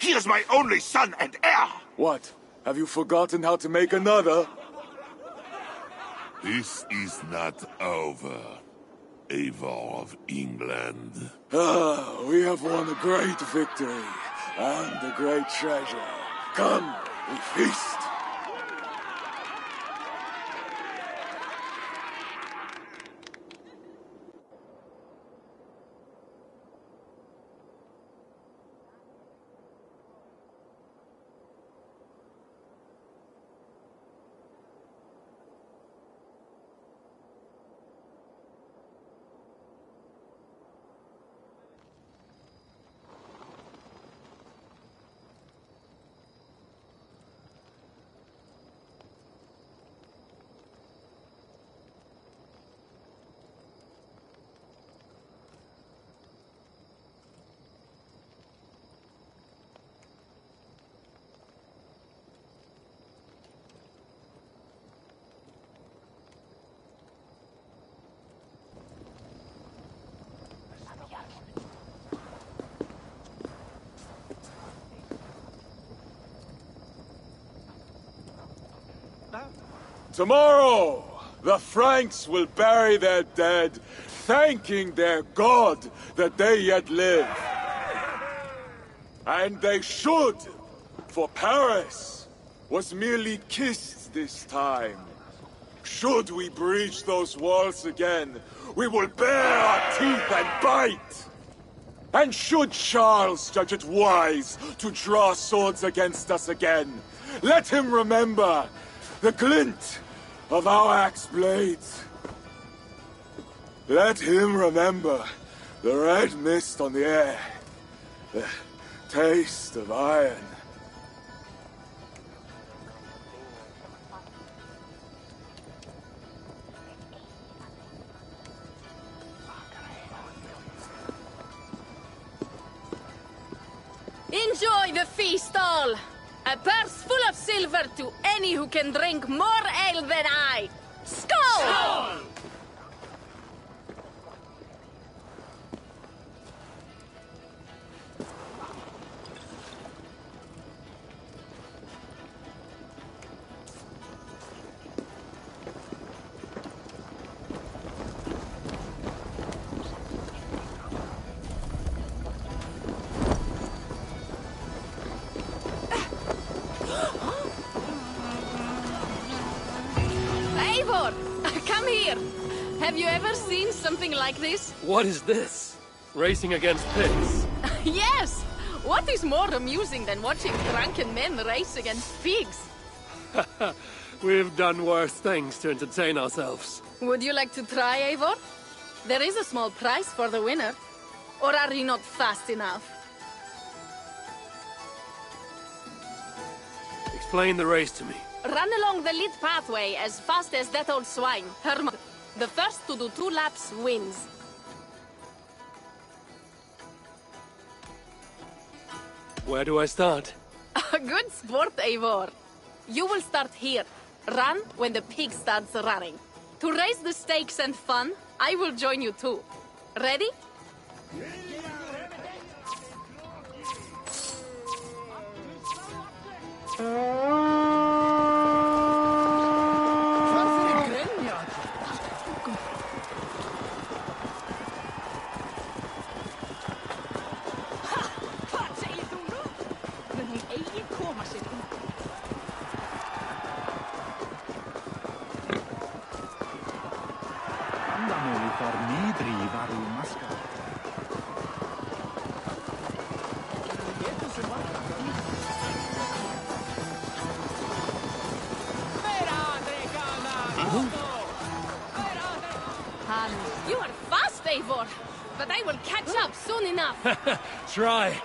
He is my only son and heir. What? Have you forgotten how to make another? This is not over, Eivor of England. We have won a great victory and a great treasure. Come, we feast. Tomorrow, the Franks will bury their dead, thanking their god that they yet live. And they should, for Paris was merely kissed this time. Should we breach those walls again, we will bare our teeth and bite. And should Charles judge it wise to draw swords against us again, let him remember the glint of our axe blades. Let him remember the red mist on the air, the taste of iron. Enjoy the feast all! A purse full of silver to any who can drink more ale than I! Skål! Skål! Come here! Have you ever seen something like this? What is this? Racing against pigs? Yes! What is more amusing than watching drunken men race against pigs? We've done worse things to entertain ourselves. Would you like to try, Eivor? There is a small prize for the winner. Or are you not fast enough? Explain the race to me. run along the lit pathway as fast as that old swine. The first to do 2 laps wins. Where do I start? Good sport, Eivor. You will start here. Run when the pig starts running. To raise the stakes and fun, I will join you too. Ready? You are fast, Eivor, but I will catch up soon enough. Try.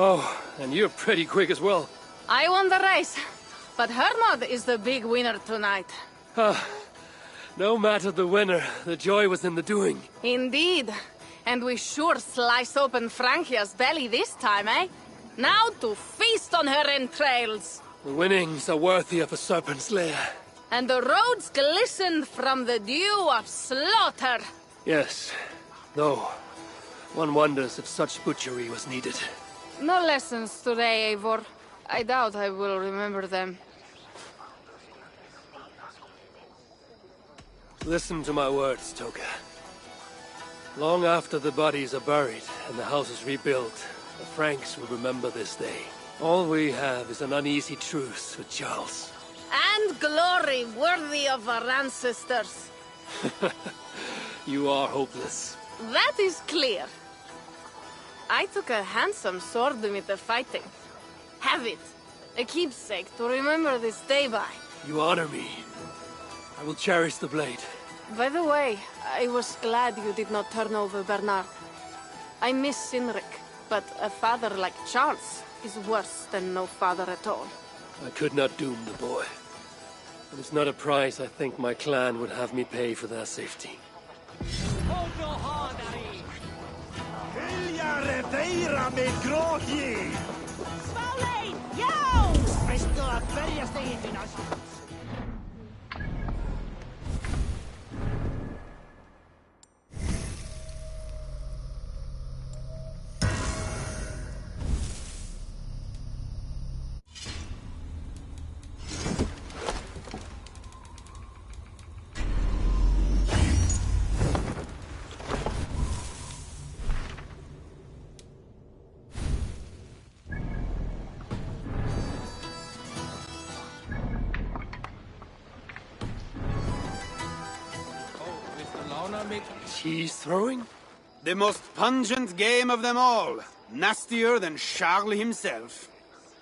Oh, and you're pretty quick as well. I won the race, but Hermod is the big winner tonight. No matter the winner, the joy was in the doing. Indeed. And we sure slice open Frankia's belly this time, eh? Now to feast on her entrails. The winnings are worthy of a serpent's lair. And the roads glistened from the dew of slaughter. Yes, though one wonders if such butchery was needed. No lessons today, Eivor. I doubt I will remember them. Listen to my words, Toka. Long after the bodies are buried and the house is rebuilt, the Franks will remember this day. All we have is an uneasy truce with Charles. And glory worthy of our ancestors. You are hopeless. That is clear. I took a handsome sword with the fighting. Have it. A keepsake to remember this day by. You honor me. I will cherish the blade. By the way, I was glad you did not turn over Bernard. I miss Sinric, but a father like Charles is worse than no father at all. I could not doom the boy. It is not a price I think my clan would have me pay for their safety. Cheese throwing? The most pungent game of them all. Nastier than Charles himself.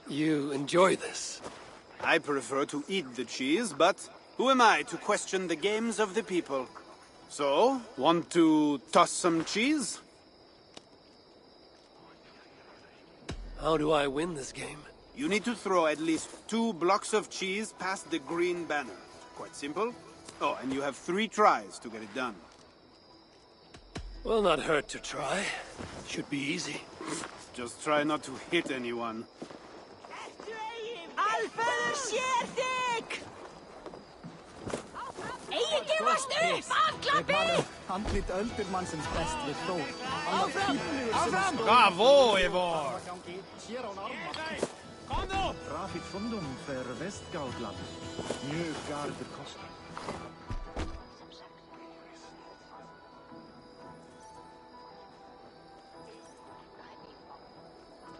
You enjoy this? I prefer to eat the cheese, but who am I to question the games of the people? So, want to toss some cheese? How do I win this game? You need to throw at least 2 blocks of cheese past the green banner. Quite simple. Oh, and you have 3 tries to get it done. Will not hurt to try. Should be easy. Just try not to hit anyone. Handlit öldermannsens best við þó. Bravo, Eivor! Rafit fundum fer Vestgautland. Mjög garður kostar.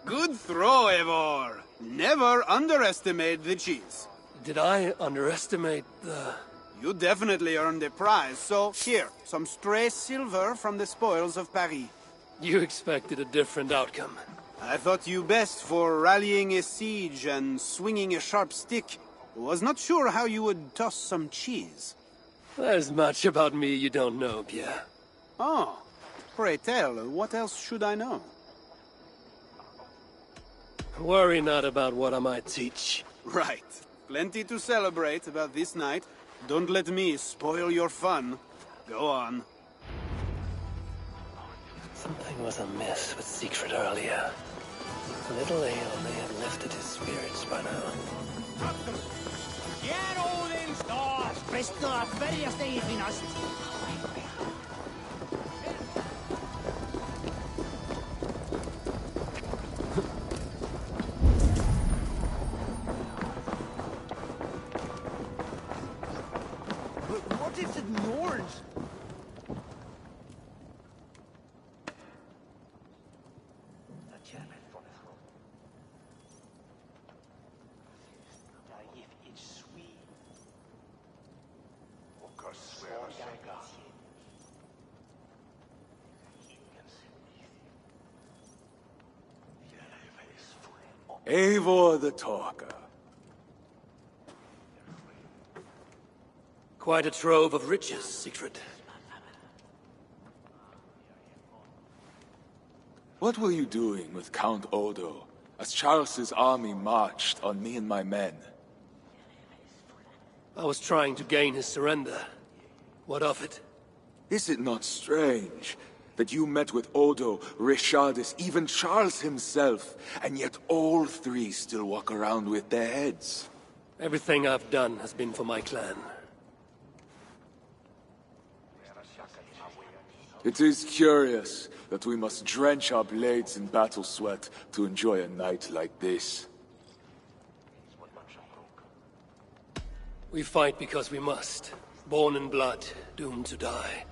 Good throw, Eivor. Never underestimate the cheese. Did I underestimate the... You definitely earned a prize, so here, some stray silver from the spoils of Paris. You expected a different outcome. I thought you best for rallying a siege and swinging a sharp stick. Was not sure how you would toss some cheese. There's much about me you don't know, Pierre. Oh, pray tell, what else should I know? Worry not about what I might teach. Right. Plenty to celebrate about this night. Don't let me spoil your fun. Go on. Something was amiss with Siegfried earlier. A little ale may have lifted his spirits by now. What is it, Norns? Eivor the Talker. Quite a trove of riches, Siegfried. What were you doing with Count Odo as Charles's army marched on me and my men? I was trying to gain his surrender. What of it? Is it not strange that you met with Odo, Richardis, even Charles himself, and yet all three still walk around with their heads? Everything I've done has been for my clan. It is curious that we must drench our blades in battle sweat to enjoy a night like this. We fight because we must. Born in blood, doomed to die.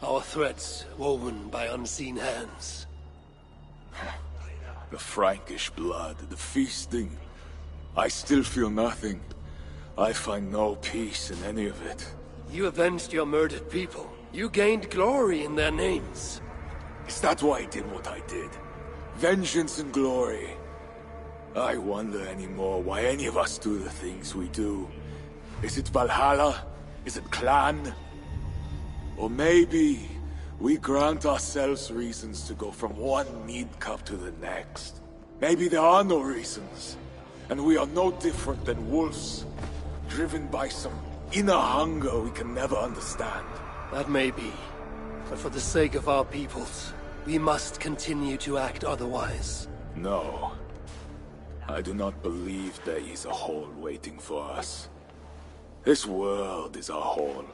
Our threats woven by unseen hands. The Frankish blood, the feasting. I still feel nothing. I find no peace in any of it. You avenged your murdered people. You gained glory in their names. Is that why I did what I did? Vengeance and glory. I wonder anymore why any of us do the things we do. Is it Valhalla? Is it clan? Or maybe we grant ourselves reasons to go from one mead cup to the next. Maybe there are no reasons, and we are no different than wolves, driven by some inner hunger we can never understand. That may be, but for the sake of our peoples, we must continue to act otherwise. No. I do not believe there is a hole waiting for us. This world is our hole.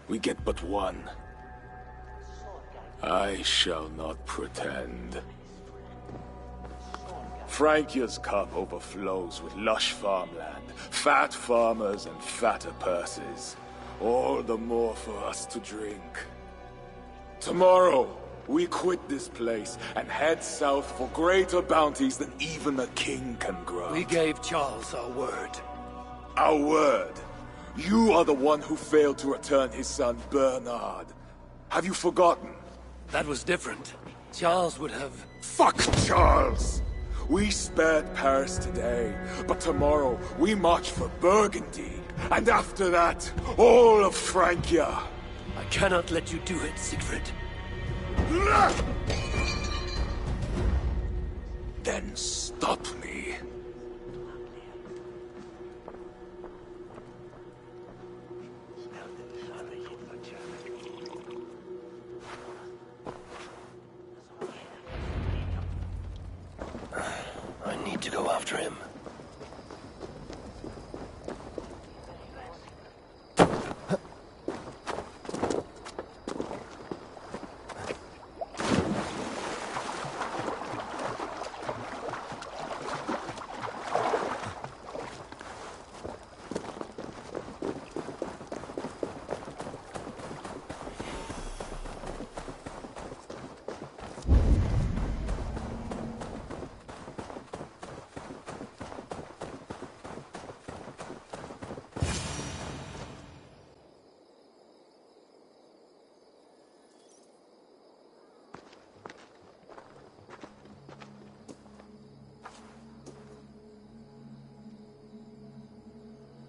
We get but one. I shall not pretend. Francia's cup overflows with lush farmland, fat farmers and fatter purses. All the more for us to drink. Tomorrow, we quit this place and head south for greater bounties than even a king can grant. We gave Charles our word. Our word? You are the one who failed to return his son, Bernard. Have you forgotten? That was different. Charles would have... Fuck Charles! We spared Paris today, but tomorrow we march for Burgundy. And after that, all of Francia. I cannot let you do it, Siegfried. Then stop me. after him.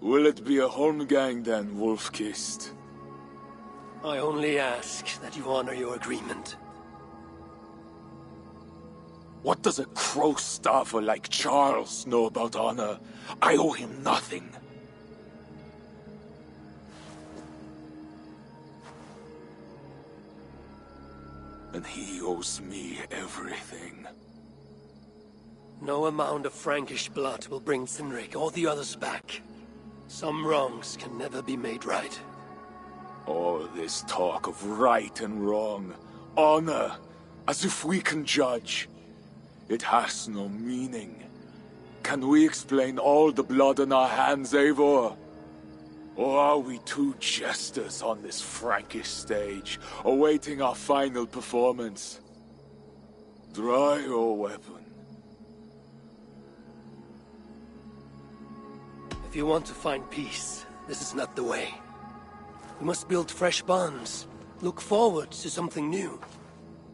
Will it be a Holmgang then, Wolf-Kissed? I only ask that you honor your agreement. What does a crow-staffer like Charles know about honor? I owe him nothing. And he owes me everything. No amount of Frankish blood will bring Cynric or the others back. Some wrongs can never be made right. All this talk of right and wrong, honor, as if we can judge. It has no meaning. Can we explain all the blood on our hands, Eivor? Or are we two jesters on this Frankish stage, awaiting our final performance? Draw your weapon. If you want to find peace, this is not the way. We must build fresh bonds. Look forward to something new.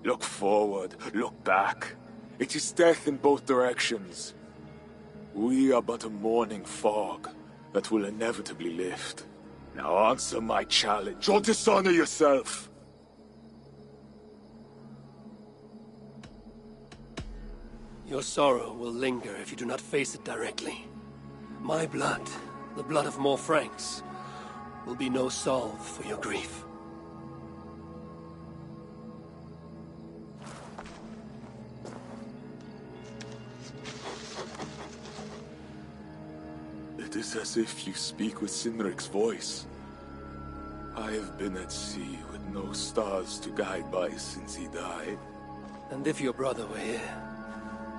Look forward, look back. It is death in both directions. We are but a morning fog that will inevitably lift. Now answer my challenge, or dishonor yourself! Your sorrow will linger if you do not face it directly. My blood, the blood of more Franks, will be no salve for your grief. It is as if you speak with Cynric's voice. I have been at sea with no stars to guide by since he died. And if your brother were here,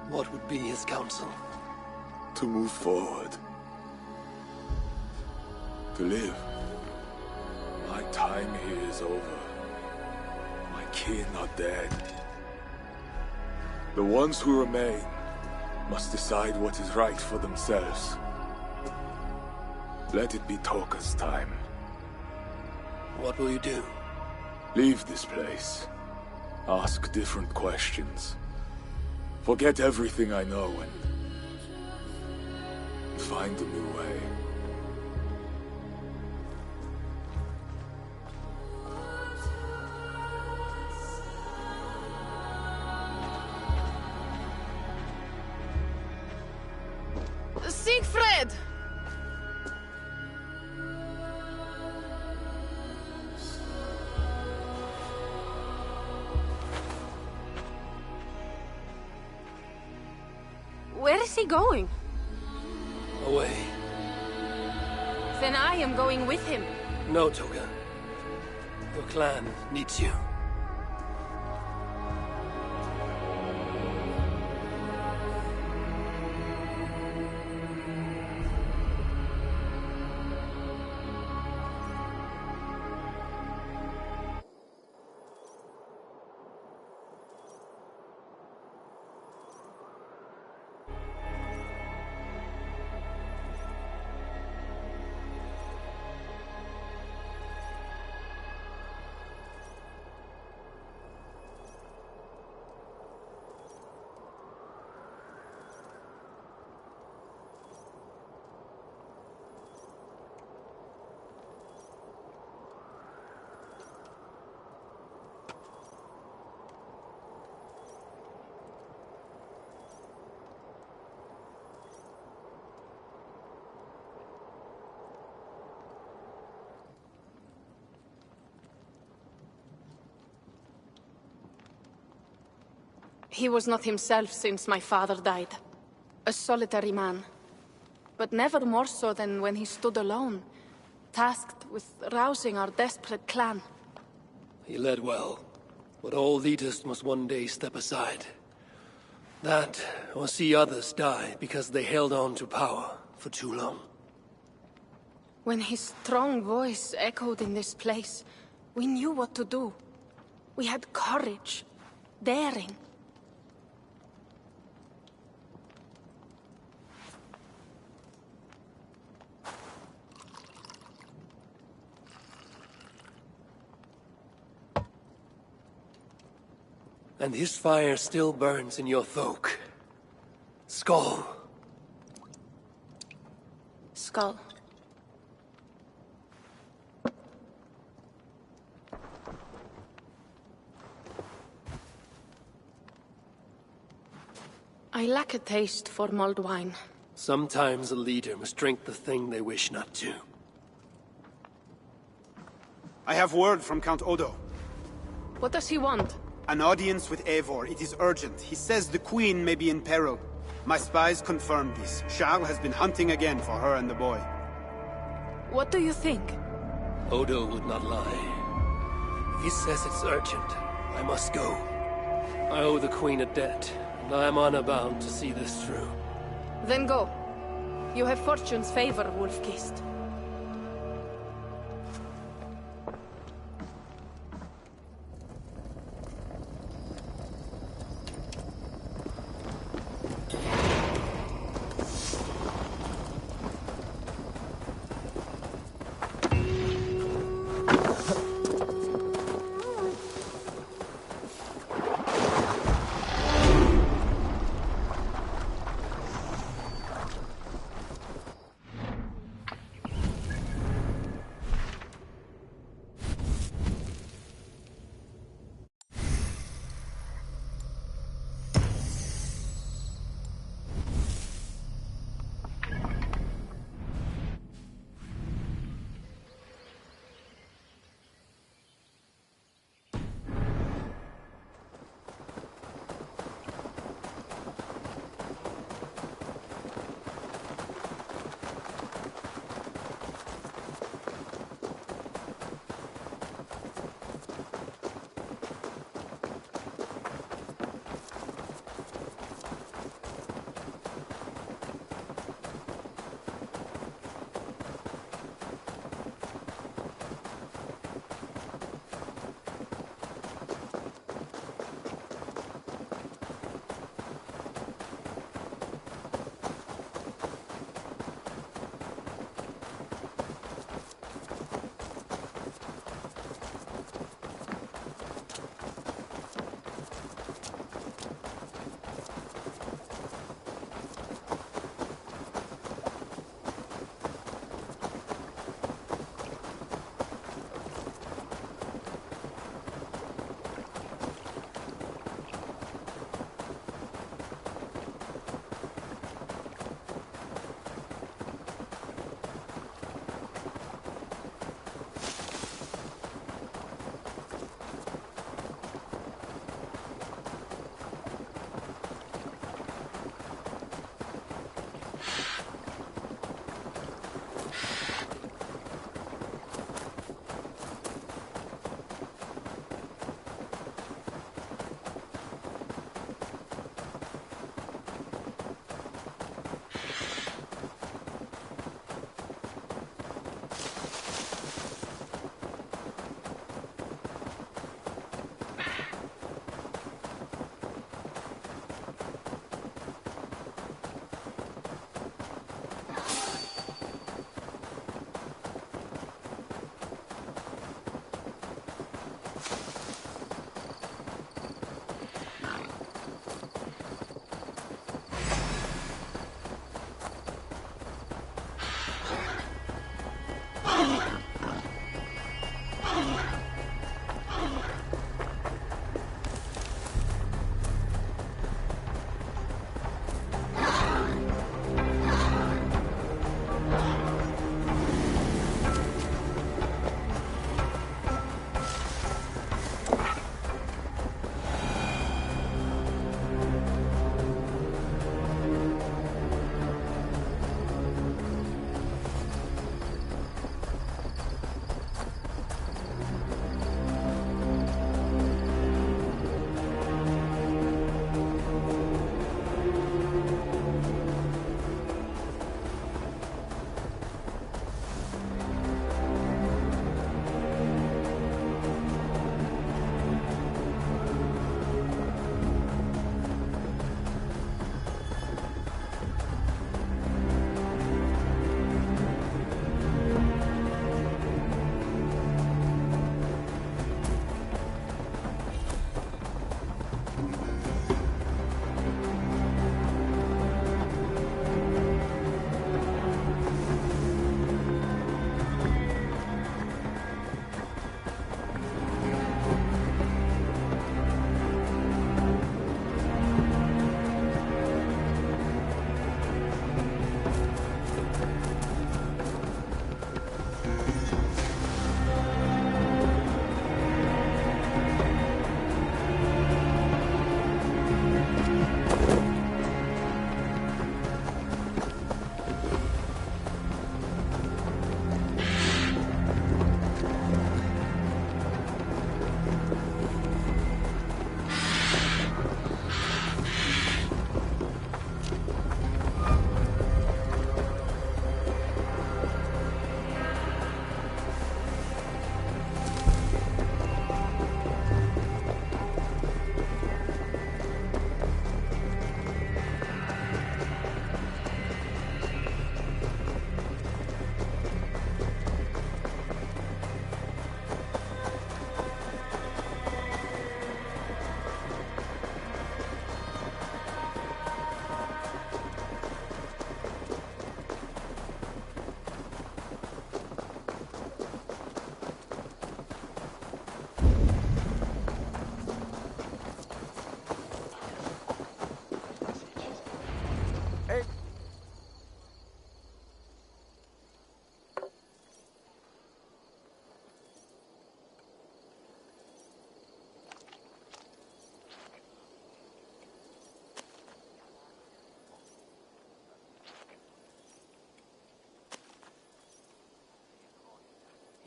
what would be his counsel? To move forward. To live. My time here is over. My kin are dead. The ones who remain must decide what is right for themselves. Let it be Toka's time. What will you do? Leave this place. Ask different questions. Forget everything I know and find a new way. Siegfried! Where is he going? Away. Then I am going with him. No, Toga. Your clan needs you. He was not himself since my father died. A A solitary man. But never more so than when he stood alone, tasked with rousing our desperate clan. He led well, but all leaders must one day step aside. That, or see others die because they held on to power for too long. When his strong voice echoed in this place, we knew what to do. We had courage, daring. And his fire still burns in your folk. Skull. Skull. I lack a taste for mulled wine. Sometimes a leader must drink the thing they wish not to. I have word from Count Odo. What does he want? An audience with Eivor. It is urgent. He says the Queen may be in peril. My spies confirmed this. Charles has been hunting again for her and the boy. What do you think? Odo would not lie. He says it's urgent. I must go. I owe the Queen a debt, and I am honor bound to see this through. Then go. You have fortune's favor, Wolf-Kissed.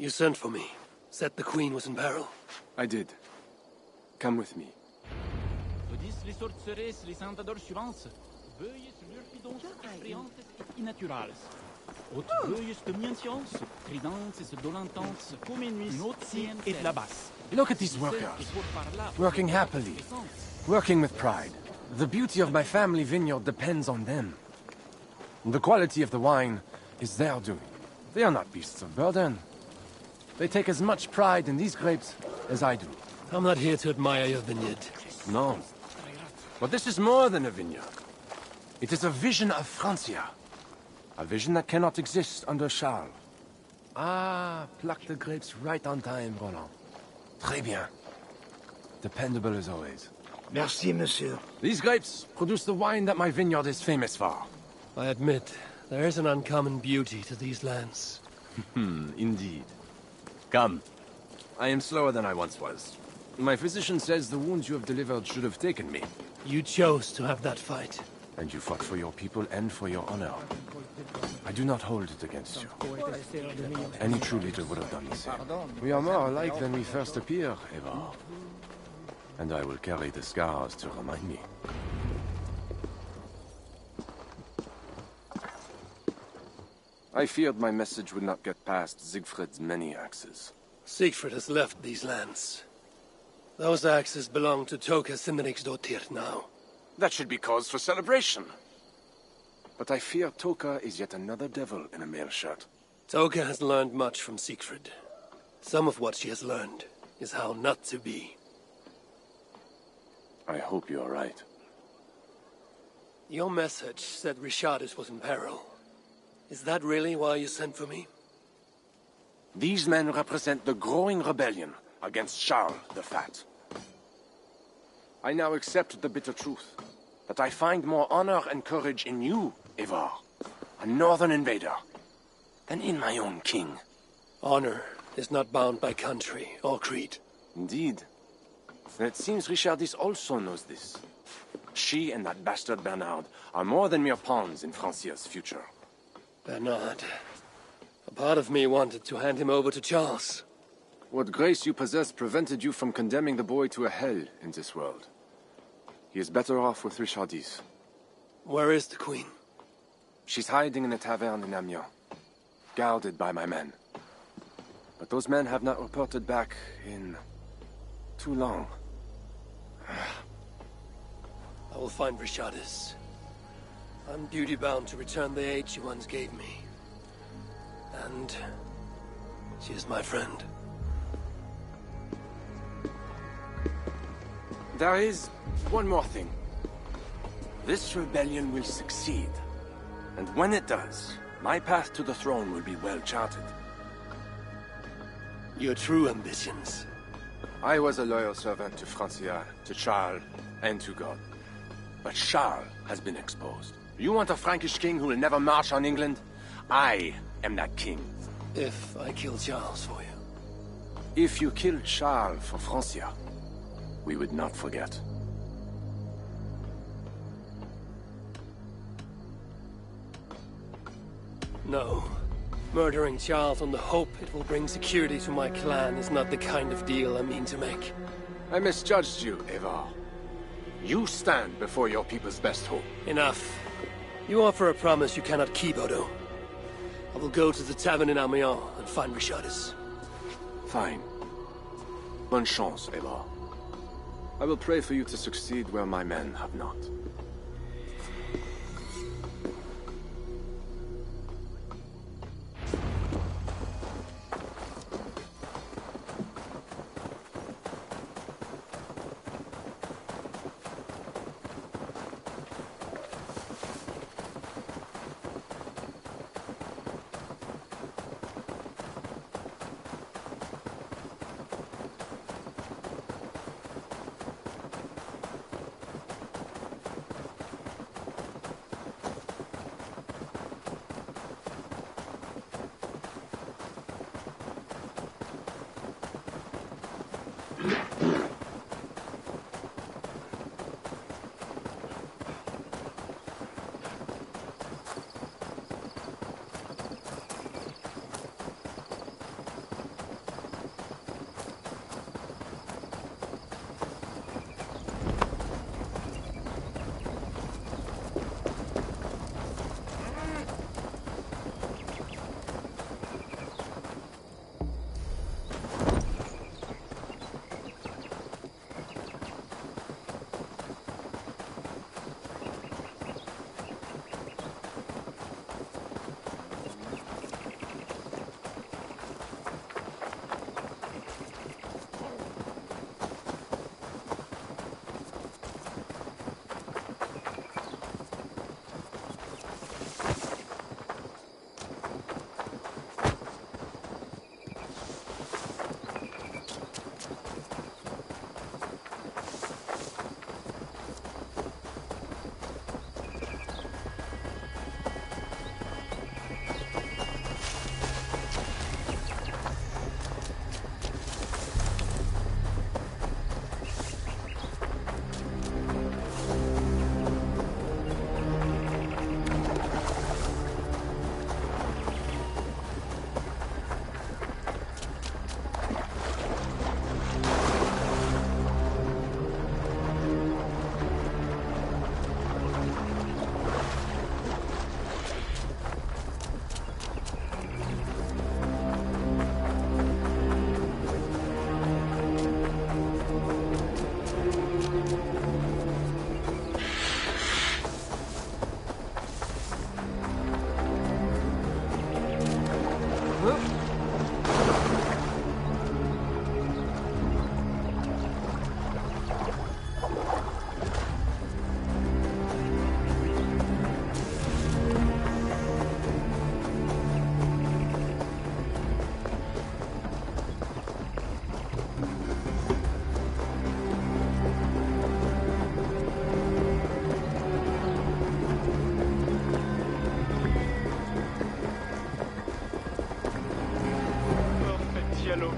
You sent for me. Said the Queen was in peril. I did. Come with me. Les sorceresses, les encantadores suivantes. Veuillez lurpidons effrayantes et innaturales. Autres veuillez dominations, tridantes, dolentantes, comme une nuit et la basse. Look at these workers. Working happily. Working with pride. The beauty of my family vineyard depends on them. The quality of the wine is their doing. They are not beasts of burden. They take as much pride in these grapes as I do. I'm not here to admire your vineyard. No. But this is more than a vineyard. It is a vision of Francia. A vision that cannot exist under Charles. Ah, pluck the grapes right on time, Roland. Très bien. Dependable as always. Merci, monsieur. These grapes produce the wine that my vineyard is famous for. I admit, there is an uncommon beauty to these lands. Indeed. Come. I am slower than I once was. My physician says the wounds you have delivered should have taken me. You chose to have that fight. And you fought for your people and for your honor. I do not hold it against you. Any true leader would have done the same. We are more alike than we first appear, Eva. And I will carry the scars to remind me. I feared my message would not get past Siegfried's many axes. Siegfried has left these lands. Those axes belong to Toka Sinriksdottir now. That should be cause for celebration. But I fear Toka is yet another devil in a mail shirt. Toka has learned much from Siegfried. Some of what she has learned is how not to be. I hope you are right. Your message said Richardis was in peril. Is that really why you sent for me? These men represent the growing rebellion against Charles the Fat. I now accept the bitter truth that I find more honor and courage in you, Evar, a northern invader, than in my own king. Honor is not bound by country or creed. Indeed. And it seems Richardis also knows this. She and that bastard Bernard are more than mere pawns in Francia's future. Bernard. A part of me wanted to hand him over to Charles. What grace you possess prevented you from condemning the boy to a hell in this world. He is better off with Richardis. Where is the Queen? She's hiding in a tavern in Amiens, guarded by my men. But those men have not reported back in too long. I will find Richardis. I'm duty-bound to return the aid she once gave me. And she is my friend. There is one more thing. This rebellion will succeed. And when it does, my path to the throne will be well charted. Your true ambitions. I was a loyal servant to Francia, to Charles, and to God. But Charles has been exposed. You want a Frankish king who will never march on England? I am that king. If I kill Charles for you. If you killed Charles for Francia, we would not forget. No. Murdering Charles on the hope it will bring security to my clan is not the kind of deal I mean to make. I misjudged you, Evar. You stand before your people's best hope. Enough. You offer a promise you cannot keep, Odo. I will go to the tavern in Amiens and find Richardis. Fine. Bonne chance, Evar. I will pray for you to succeed where my men have not.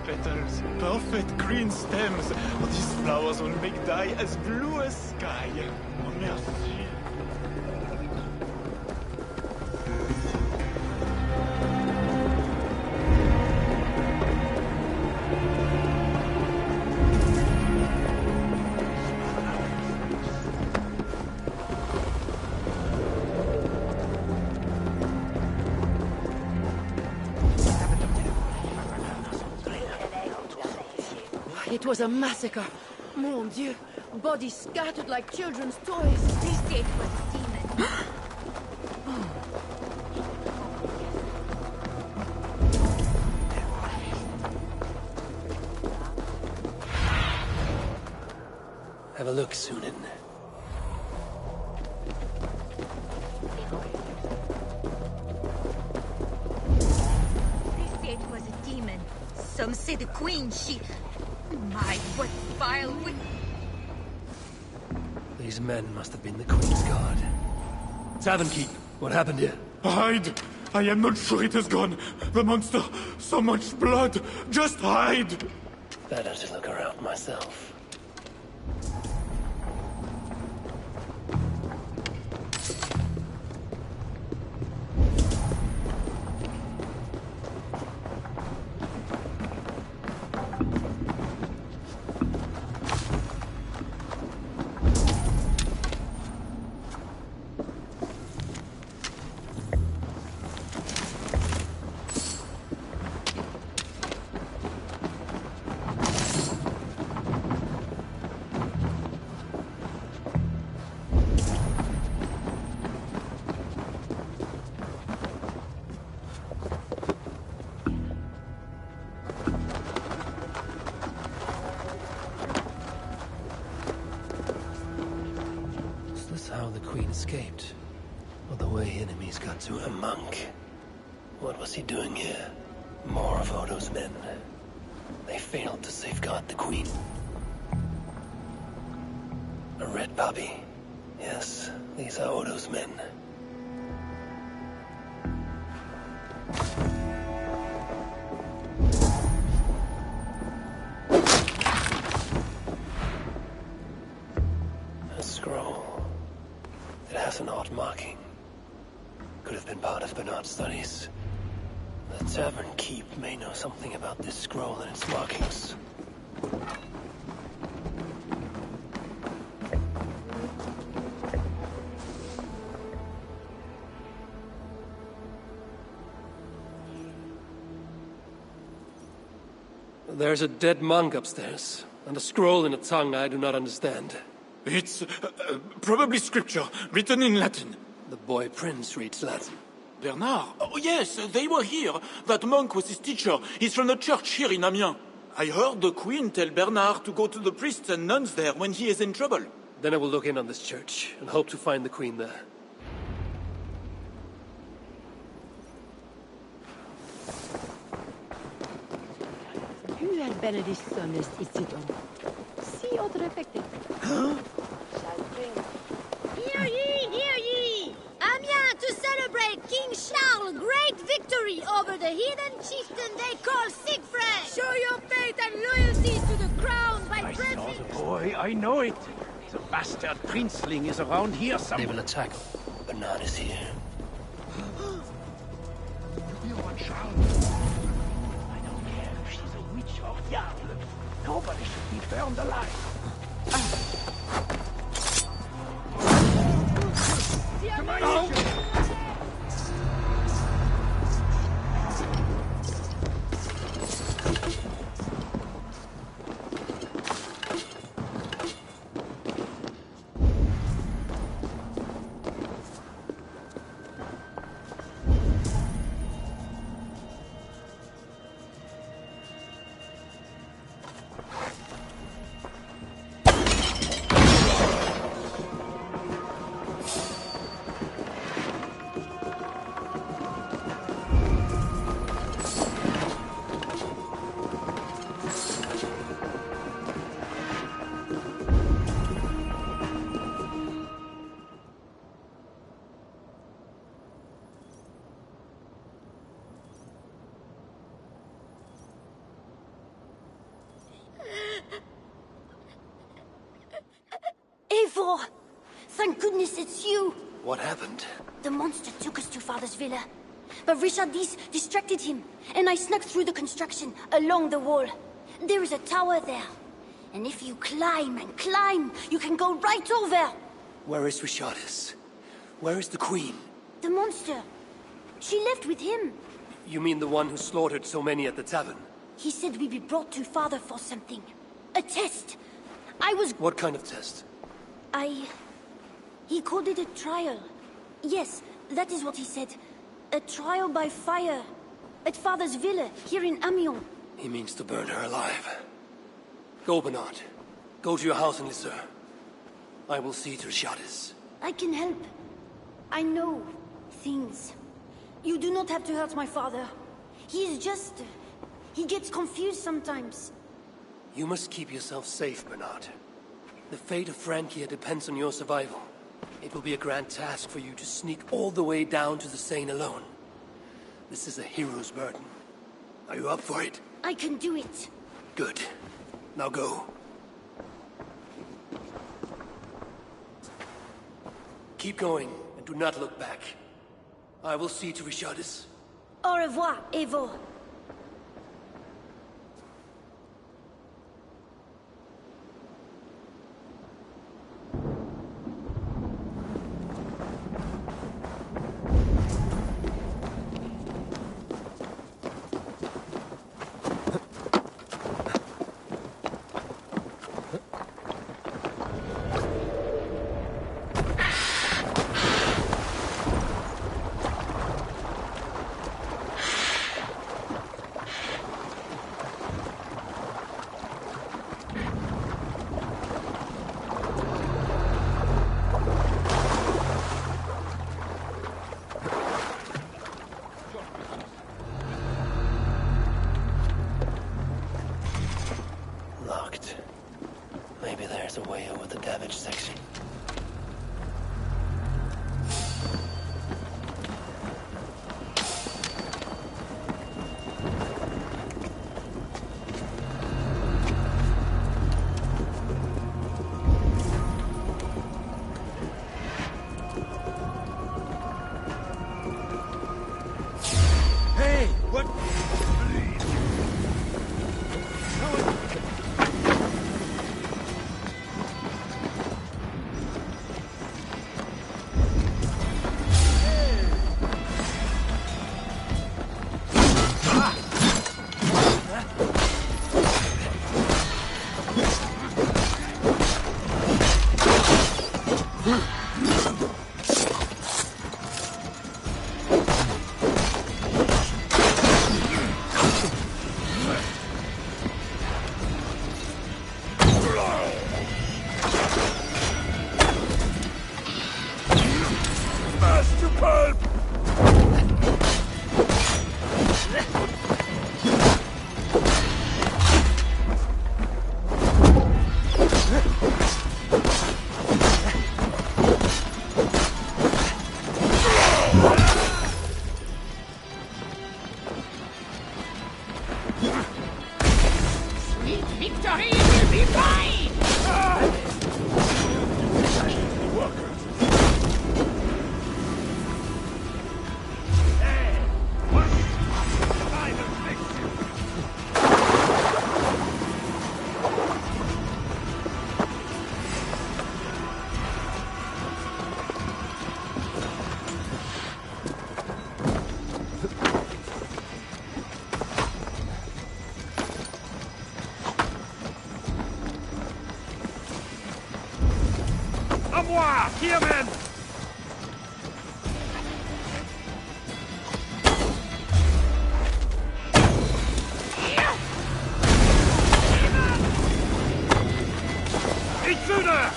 petals, perfect green stems. Oh, these flowers will make dye as blue as sky. Oh, merci. It was a massacre. Mon Dieu. Bodies scattered like children's toys. They say it was a demon. Have a look, Sunan. They say it was a demon. Some say the queen, she... My, what vile These men must have been the Queen's guard. Tavern Keep, what happened here? Hide! I am not sure it has gone. The monster, so much blood. Just hide! Better to look around myself. How the Queen escaped, or the way enemies got to a monk. What was he doing here? More of Odo's men. They failed to safeguard the Queen. A red puppy. Yes, these are Odo's men. A scroll. It has an odd marking. Could have been part of Bernard's studies. The Tavern Keep may know something about this scroll and its markings. There's a dead monk upstairs, and a scroll in a tongue I do not understand. It's probably scripture, written in Latin. The boy prince reads Latin. Bernard? Oh, yes, they were here. That monk was his teacher. He's from the church here in Amiens. I heard the Queen tell Bernard to go to the priests and nuns there when he is in trouble. Then I will look in on this church, and hope to find the Queen there. Hur benedis sömnes isidon. Si återuppväckte. Hear ye, hear ye! Amiens to celebrate King Charles' great victory over the heathen chieftain they call Siegfried! Show your faith and loyalty to the crown by I saw the boy, I know it. The bastard princeling is around here somewhere. They will attack. Bernard is here. You want Charles? I don't care if she's a witch or diable. Nobody should be burned alive. Eivor! Thank goodness it's you! What happened? The monster took us to Father's villa. But Richard Dees distracted him, and I snuck through the construction, along the wall. There is a tower there. And if you climb and climb, you can go right over! Where is Richardis? Where is the Queen? The monster. She left with him. You mean the one who slaughtered so many at the tavern? He said we'd be brought to Father for something. A test. I was... What kind of test? He called it a trial. Yes, that is what he said. A trial by fire. At Father's villa, here in Amiens. He means to burn her alive. Go, Bernard. Go to your house in Lisseur. I will see to Richardis. I can help. I know things. You do not have to hurt my father. He is just... he gets confused sometimes. You must keep yourself safe, Bernard. The fate of Francia depends on your survival. It will be a grand task for you to sneak all the way down to the Seine alone. This is a hero's burden. Are you up for it? I can do it. Good. Now go. Keep going, and do not look back. I will see to Richardis. Au revoir, Eivor. Here, men! Intruder!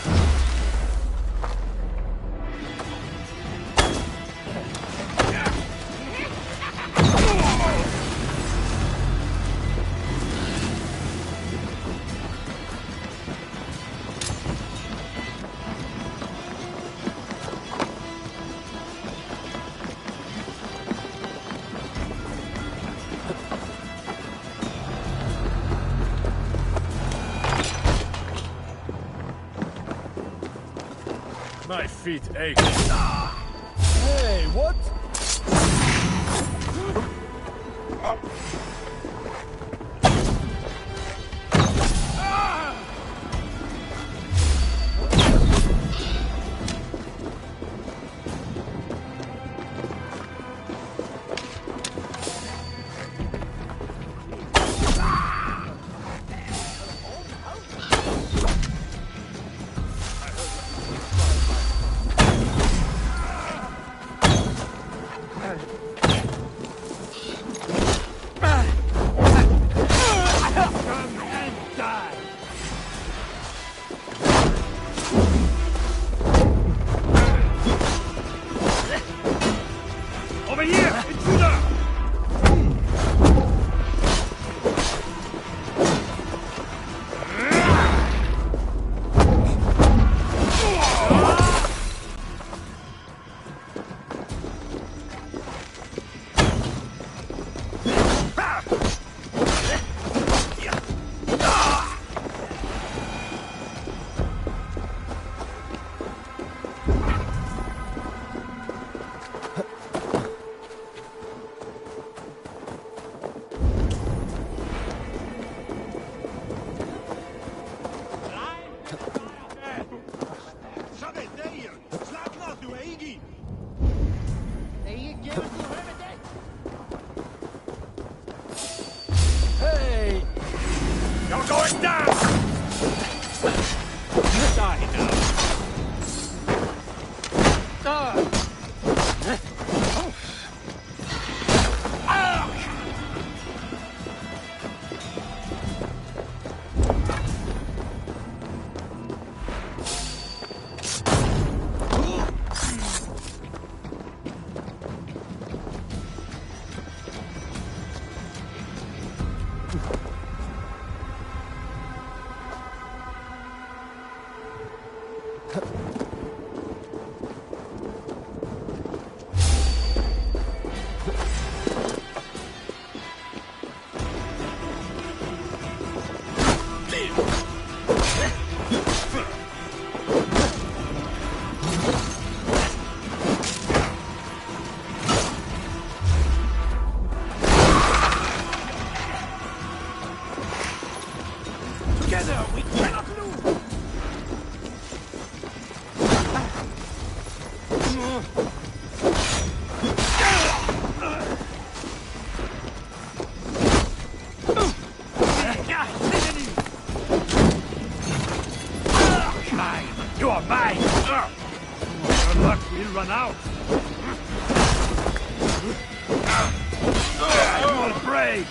My feet ache. Hey, what? Hey! You're going down! Die now! Together, we cannot lose! Mine! You are mine! Your luck will run out! I will break!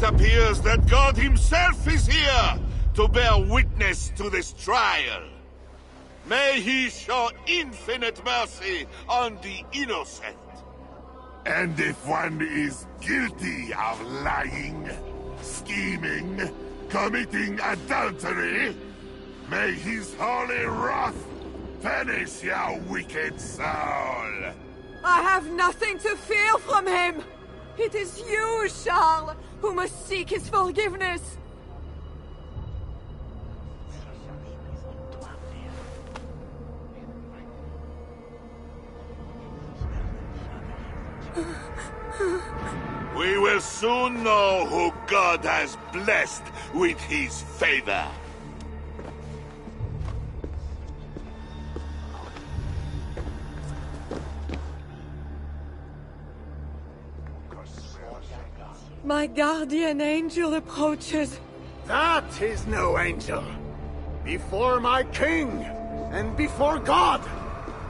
It appears that God himself is here to bear witness to this trial. May he show infinite mercy on the innocent. And if one is guilty of lying, scheming, committing adultery, may his holy wrath punish your wicked soul. I have nothing to fear from him! It is you, Charles, who must seek his forgiveness! We will soon know who God has blessed with his favor. My guardian angel approaches. That is no angel. Before my king, and before God,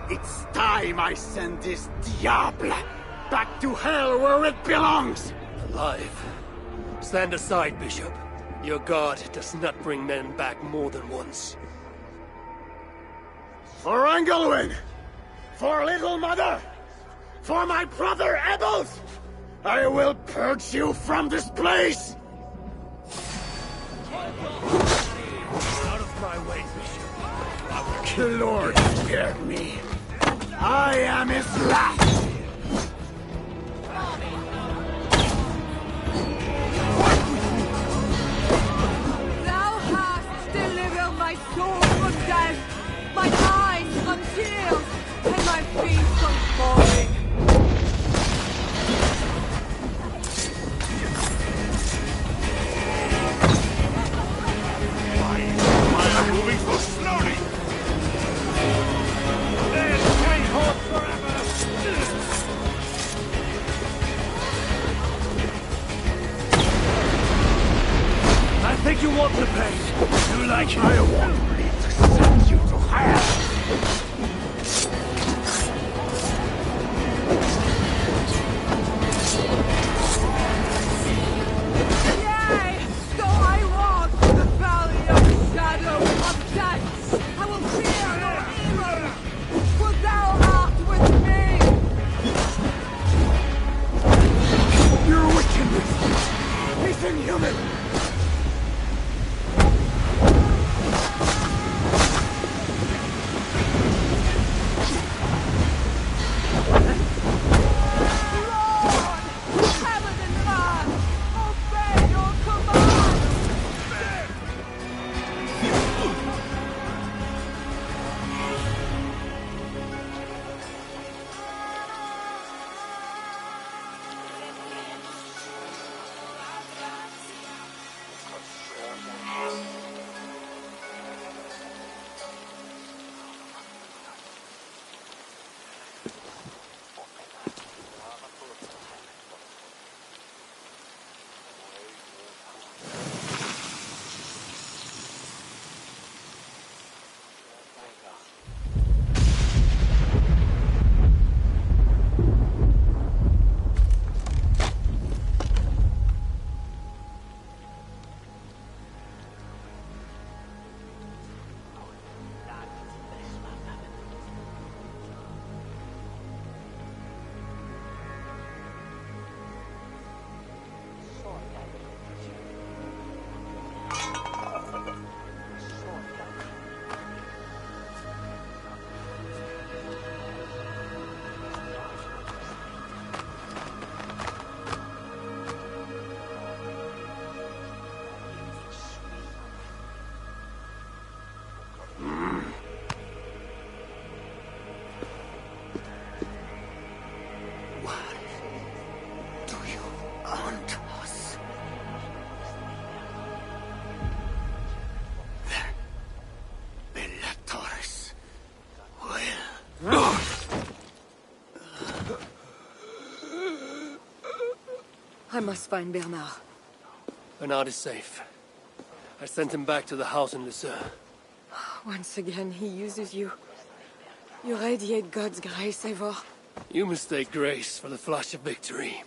it's time I send this diable back to hell where it belongs. Alive. Stand aside, Bishop. Your God does not bring men back more than once. For Engelwin! For Little Mother! For my brother Ebels! I will purge you from this place! Out of my way, Bishop. The Lord spared me. I am his last! Thou hast delivered my soul from death, my eyes from tears, and my feet from falling. Why am I moving so slowly? This can't hold forever! I think you want the pain. You like it? I want me to send you to hell! Yea, so I walk through the valley of the shadow of death. I will fear no evil, for thou art with me. Your wickedness is inhuman! I must find Bernard. Bernard is safe. I sent him back to the house in Lucerne. Once again, he uses you. You radiate God's grace, Eivor. You mistake grace for the flash of victory.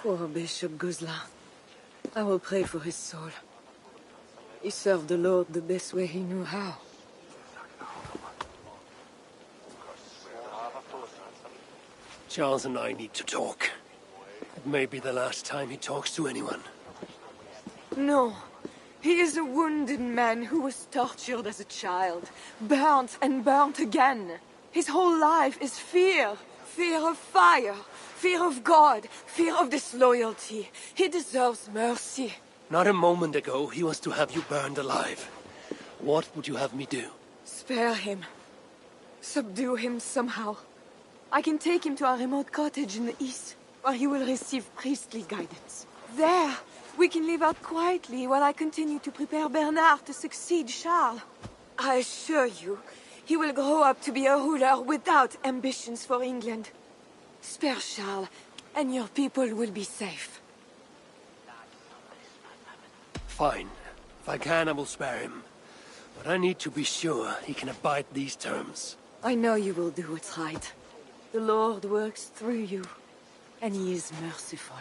Poor Bishop Guzla. I will pray for his soul. He served the Lord the best way he knew how. Charles and I need to talk. It may be the last time he talks to anyone. No. He is a wounded man who was tortured as a child, burnt and burnt again. His whole life is fear. Fear of fire, fear of God, fear of disloyalty. He deserves mercy. Not a moment ago, he was to have you burned alive. What would you have me do? Spare him. Subdue him somehow. I can take him to our remote cottage in the east, where he will receive priestly guidance. There, we can live out quietly while I continue to prepare Bernard to succeed Charles. I assure you, he will grow up to be a ruler without ambitions for England. Spare Charles, and your people will be safe. Fine. If I can, I will spare him. But I need to be sure he can abide these terms. I know you will do what's right. The Lord works through you, and he is merciful.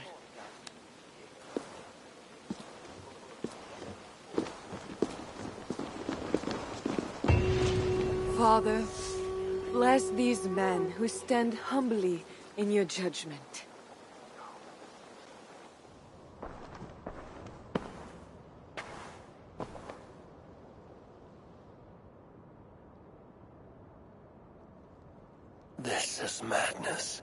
Father, bless these men who stand humbly in your judgment. This is madness.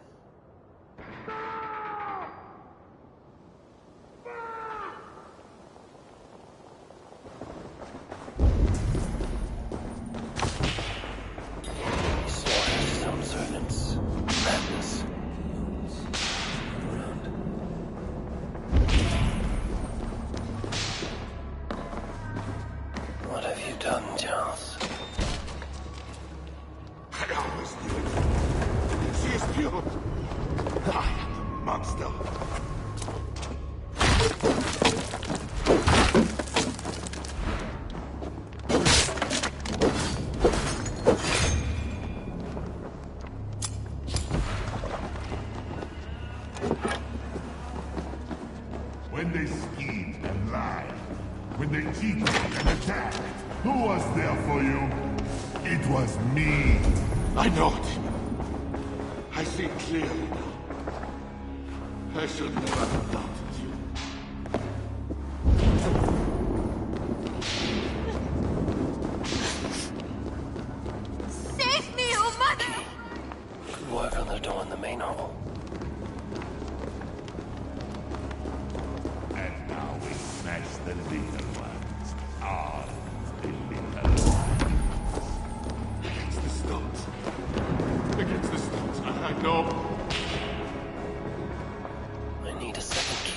What have you done, Charles? I always knew it. She is pure. I am the monster. When they schemed and lied, when they cheated and attacked, who was there for you? It was me. I know it. I see clearly now. I should never have doubted you. Save me, oh mother! Good work on the door in the main hall. And now we smash the little ones. All the little ones. Against the stones. Against the stones. I know. I need a second key.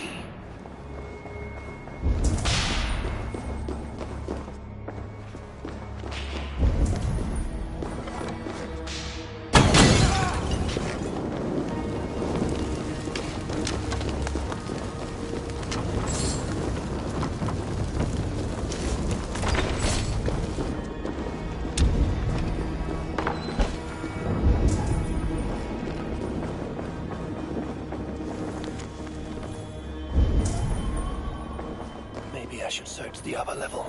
Maybe I should search the upper level.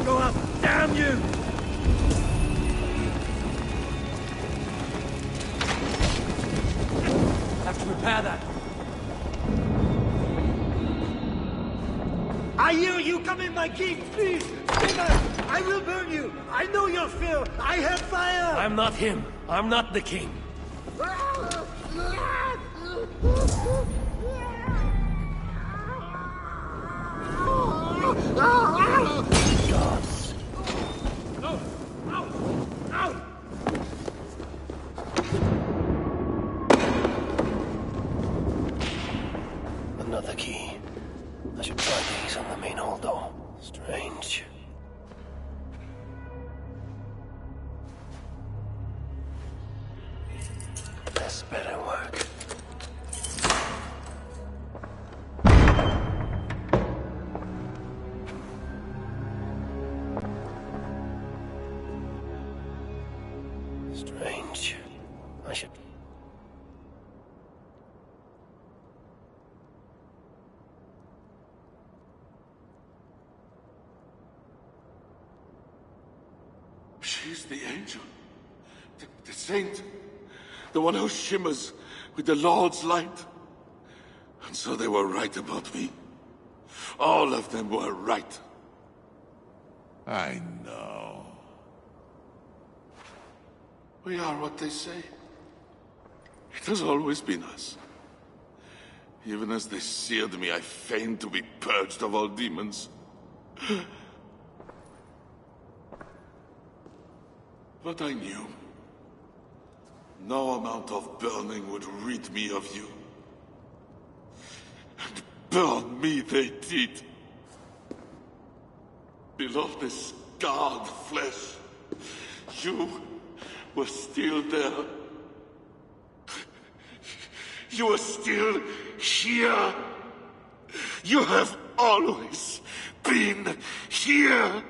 Go up! Damn you! Have to repair that. I hear you! Come in, my king! Please! Simmer! I will burn you! I know your fear! I have fire! I'm not him. I'm not the king. Gods. Another key. I should try these on the main hall door. Strange. She's the angel. The saint. The one who shimmers with the Lord's light. And so they were right about me. All of them were right. I know. We are what they say. It has always been us. Even as they seared me, I feigned to be purged of all demons. But I knew. No amount of burning would rid me of you. And burn me they did. Below the scarred flesh, you were still there. You are still here. You have always been here.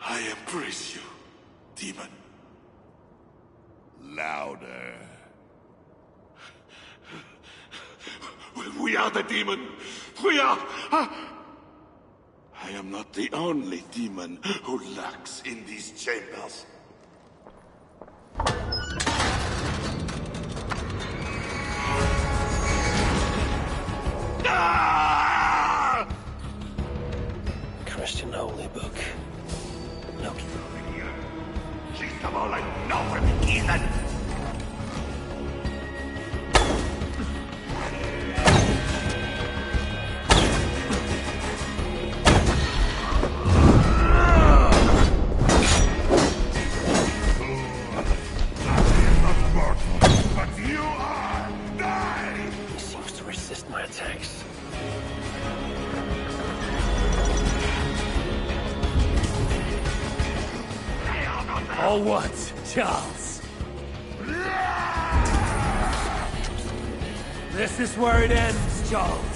I embrace you, demon. Louder. We are the demon. We are... I am not the only demon who lurks in these chambers. Christian holy book. No. Least of all, I know where the heathen. Or what, Charles? This is where it ends, Charles.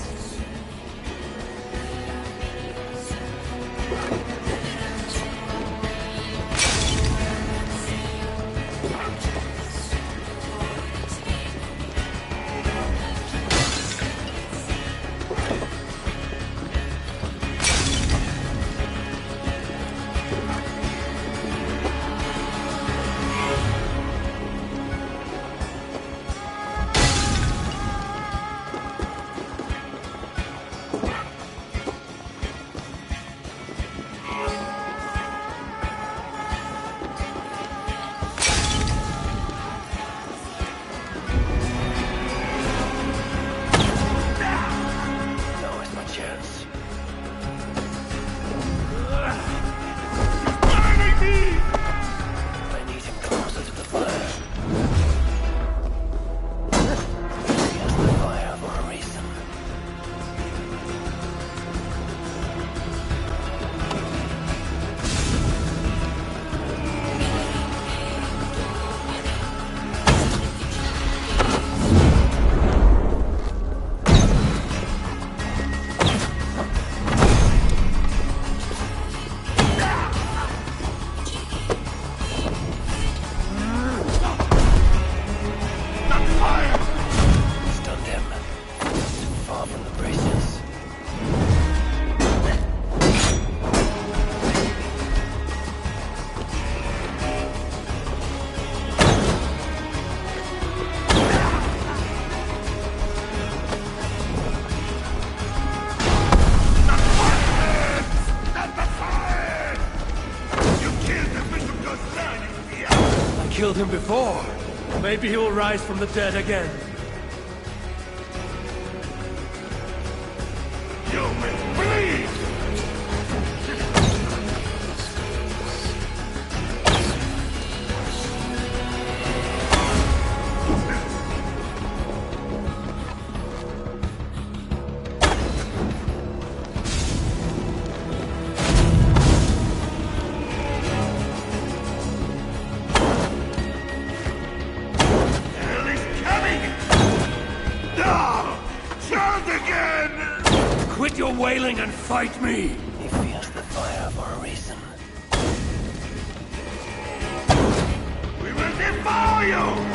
Killed him before. Maybe he will rise from the dead again. You will bleed! Quit your wailing and fight me! He feels the fire for a reason. We will devour you!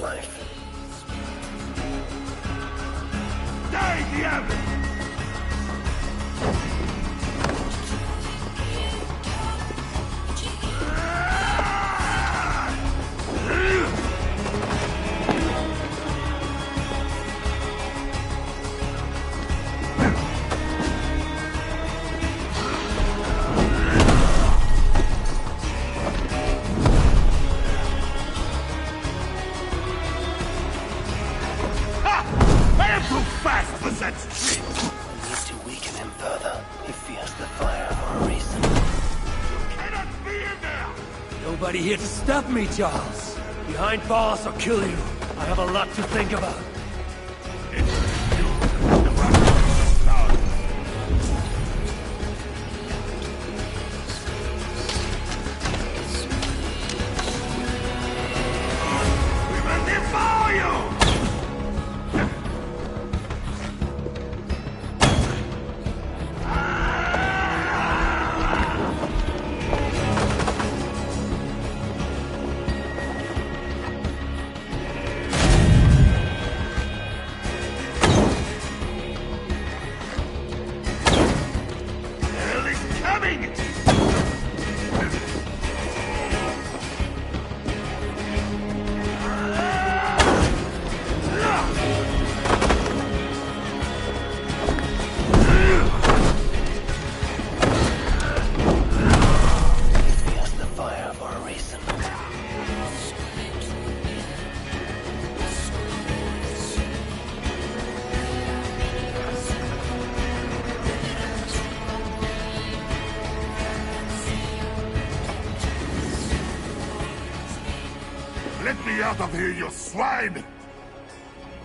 life. Die, diable! Nobody here to stop me, Charles. Behind bars or kill you. I have a lot to think about. Let me out of here, you swine!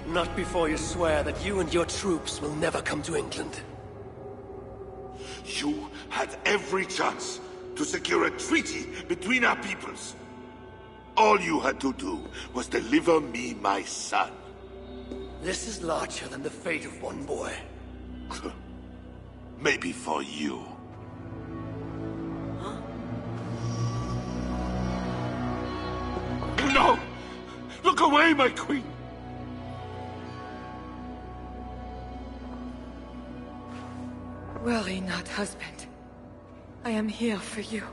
Not before you swear that you and your troops will never come to England. You had every chance to secure a treaty between our peoples. All you had to do was deliver me my son. This is larger than the fate of one boy. Maybe for you. No! Look away, my queen! Worry not, husband. I am here for you.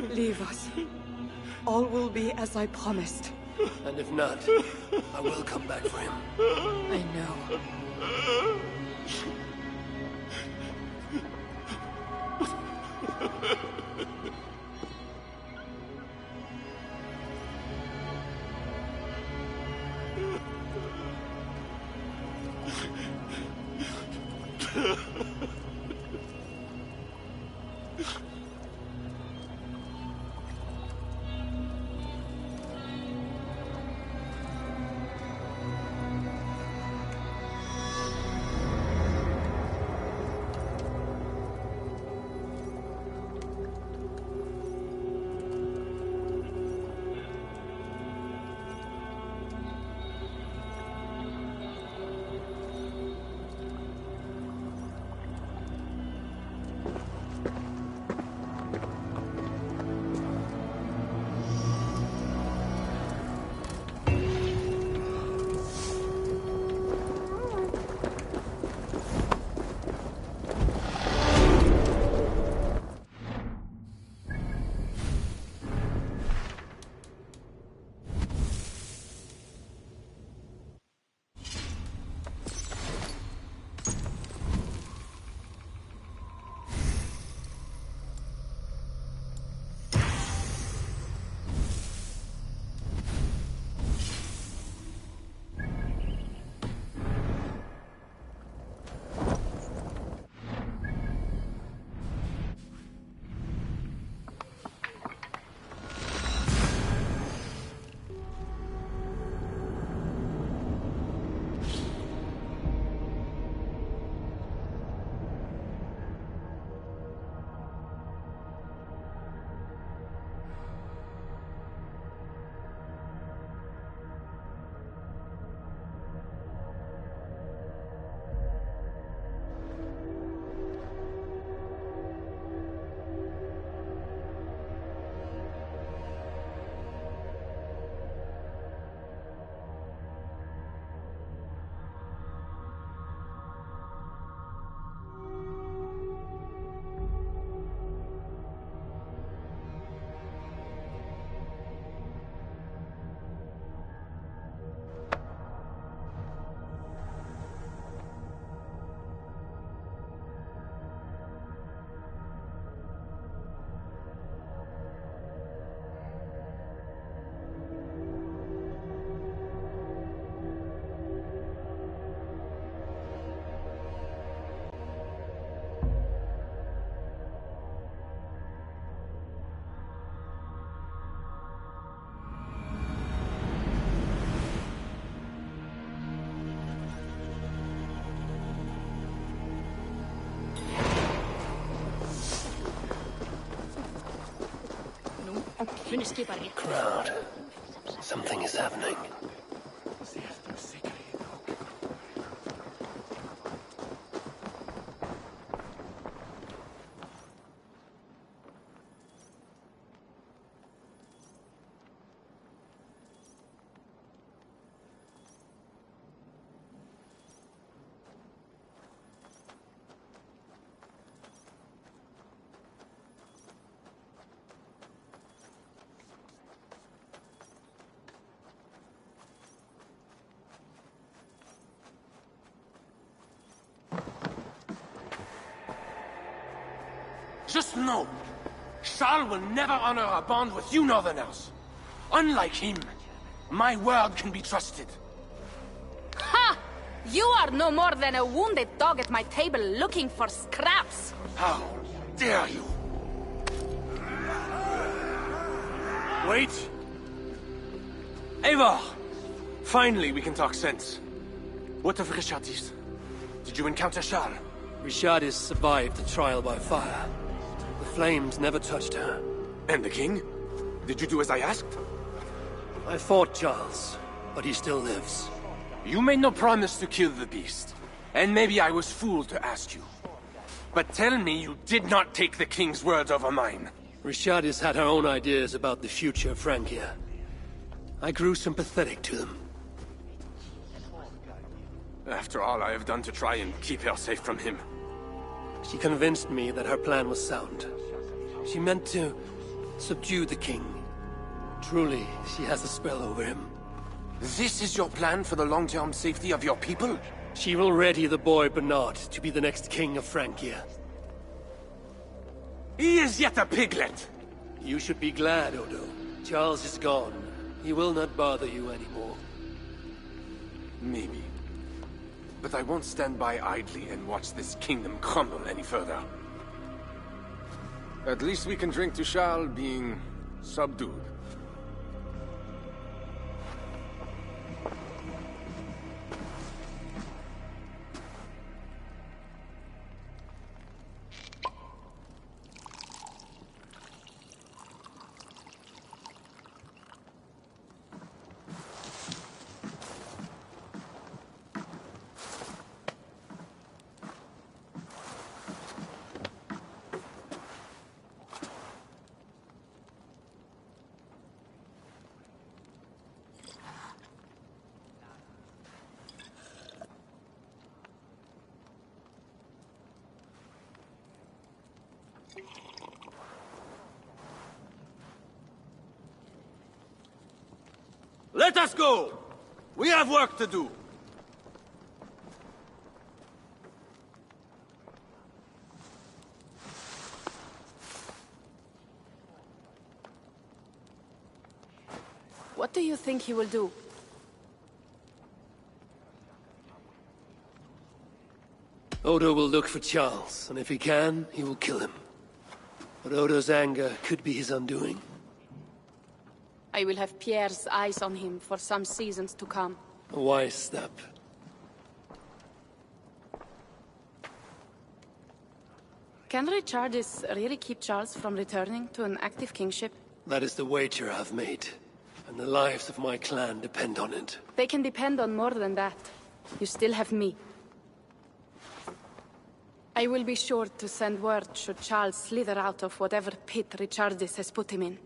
Leave us. All will be as I promised. And if not, I will come back for him. I know. Crowd. Something is happening. Just know, Charles will never honor a bond with you Northerners. Unlike him, my word can be trusted. Ha! You are no more than a wounded dog at my table looking for scraps. How dare you? Wait! Eivor! Finally, we can talk sense. What of Richardis? Did you encounter Charles? Richardis survived the trial by fire. The flames never touched her. And the king? Did you do as I asked? I fought Charles, but he still lives. You made no promise to kill the beast. And maybe I was fooled to ask you. But tell me you did not take the king's words over mine. Richardis had her own ideas about the future of Francia. I grew sympathetic to them. After all I have done to try and keep her safe from him. She convinced me that her plan was sound. She meant to subdue the king. Truly, she has a spell over him. This is your plan for the long-term safety of your people? She will ready the boy Bernard to be the next king of Francia. He is yet a piglet! You should be glad, Odo. Charles is gone. He will not bother you anymore. Maybe. But I won't stand by idly and watch this kingdom crumble any further. At least we can drink to Charles being subdued. Let us go! We have work to do! What do you think he will do? Odo will look for Charles, and if he can, he will kill him. But Odo's anger could be his undoing. I will have Pierre's eyes on him for some seasons to come. A wise step. Can Richardis really keep Charles from returning to an active kingship? That is the wager I've made, and the lives of my clan depend on it. They can depend on more than that. You still have me. I will be sure to send word should Charles slither out of whatever pit Richardis has put him in.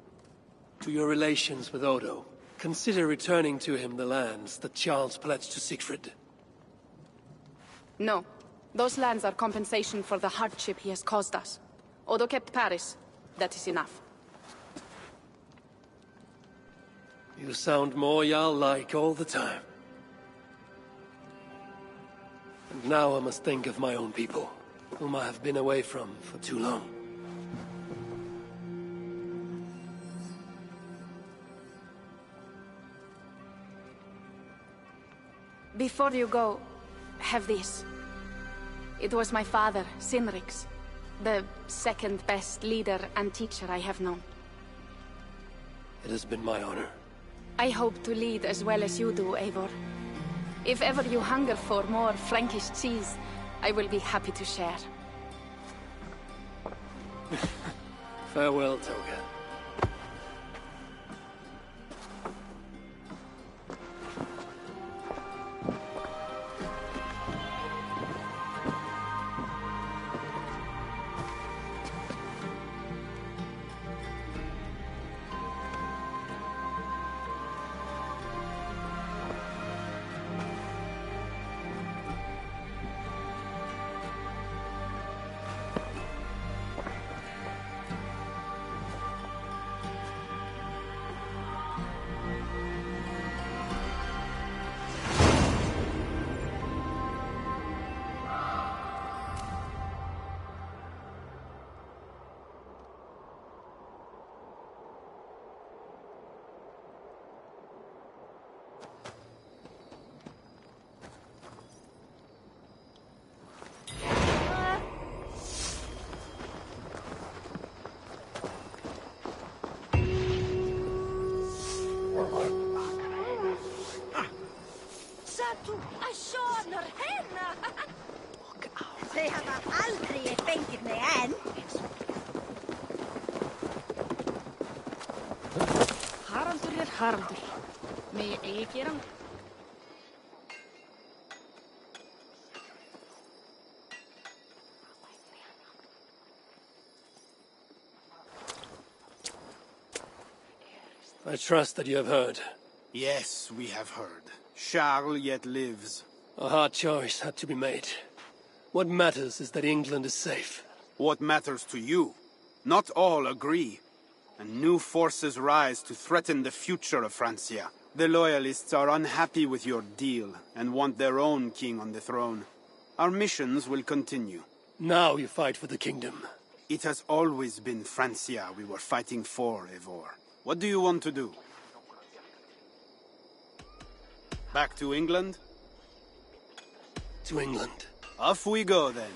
To your relations with Odo, consider returning to him the lands that Charles pledged to Siegfried. No. Those lands are compensation for the hardship he has caused us. Odo kept Paris. That is enough. You sound more Jarl-like all the time. And now I must think of my own people, whom I have been away from for too long. Before you go, have this. It was my father, Sinrix, the second best leader and teacher I have known. It has been my honor. I hope to lead as well as you do, Eivor. If ever you hunger for more Frankish cheese, I will be happy to share. Farewell, Toga. harder. May I kiran? I trust that you have heard. Yes, we have heard. Charles yet lives. A hard choice had to be made. What matters is that England is safe. What matters to you? Not all agree. And new forces rise to threaten the future of Francia. The Loyalists are unhappy with your deal, and want their own king on the throne. Our missions will continue. Now you fight for the kingdom. It has always been Francia we were fighting for, Eivor. What do you want to do? Back to England? To England. Off we go, then.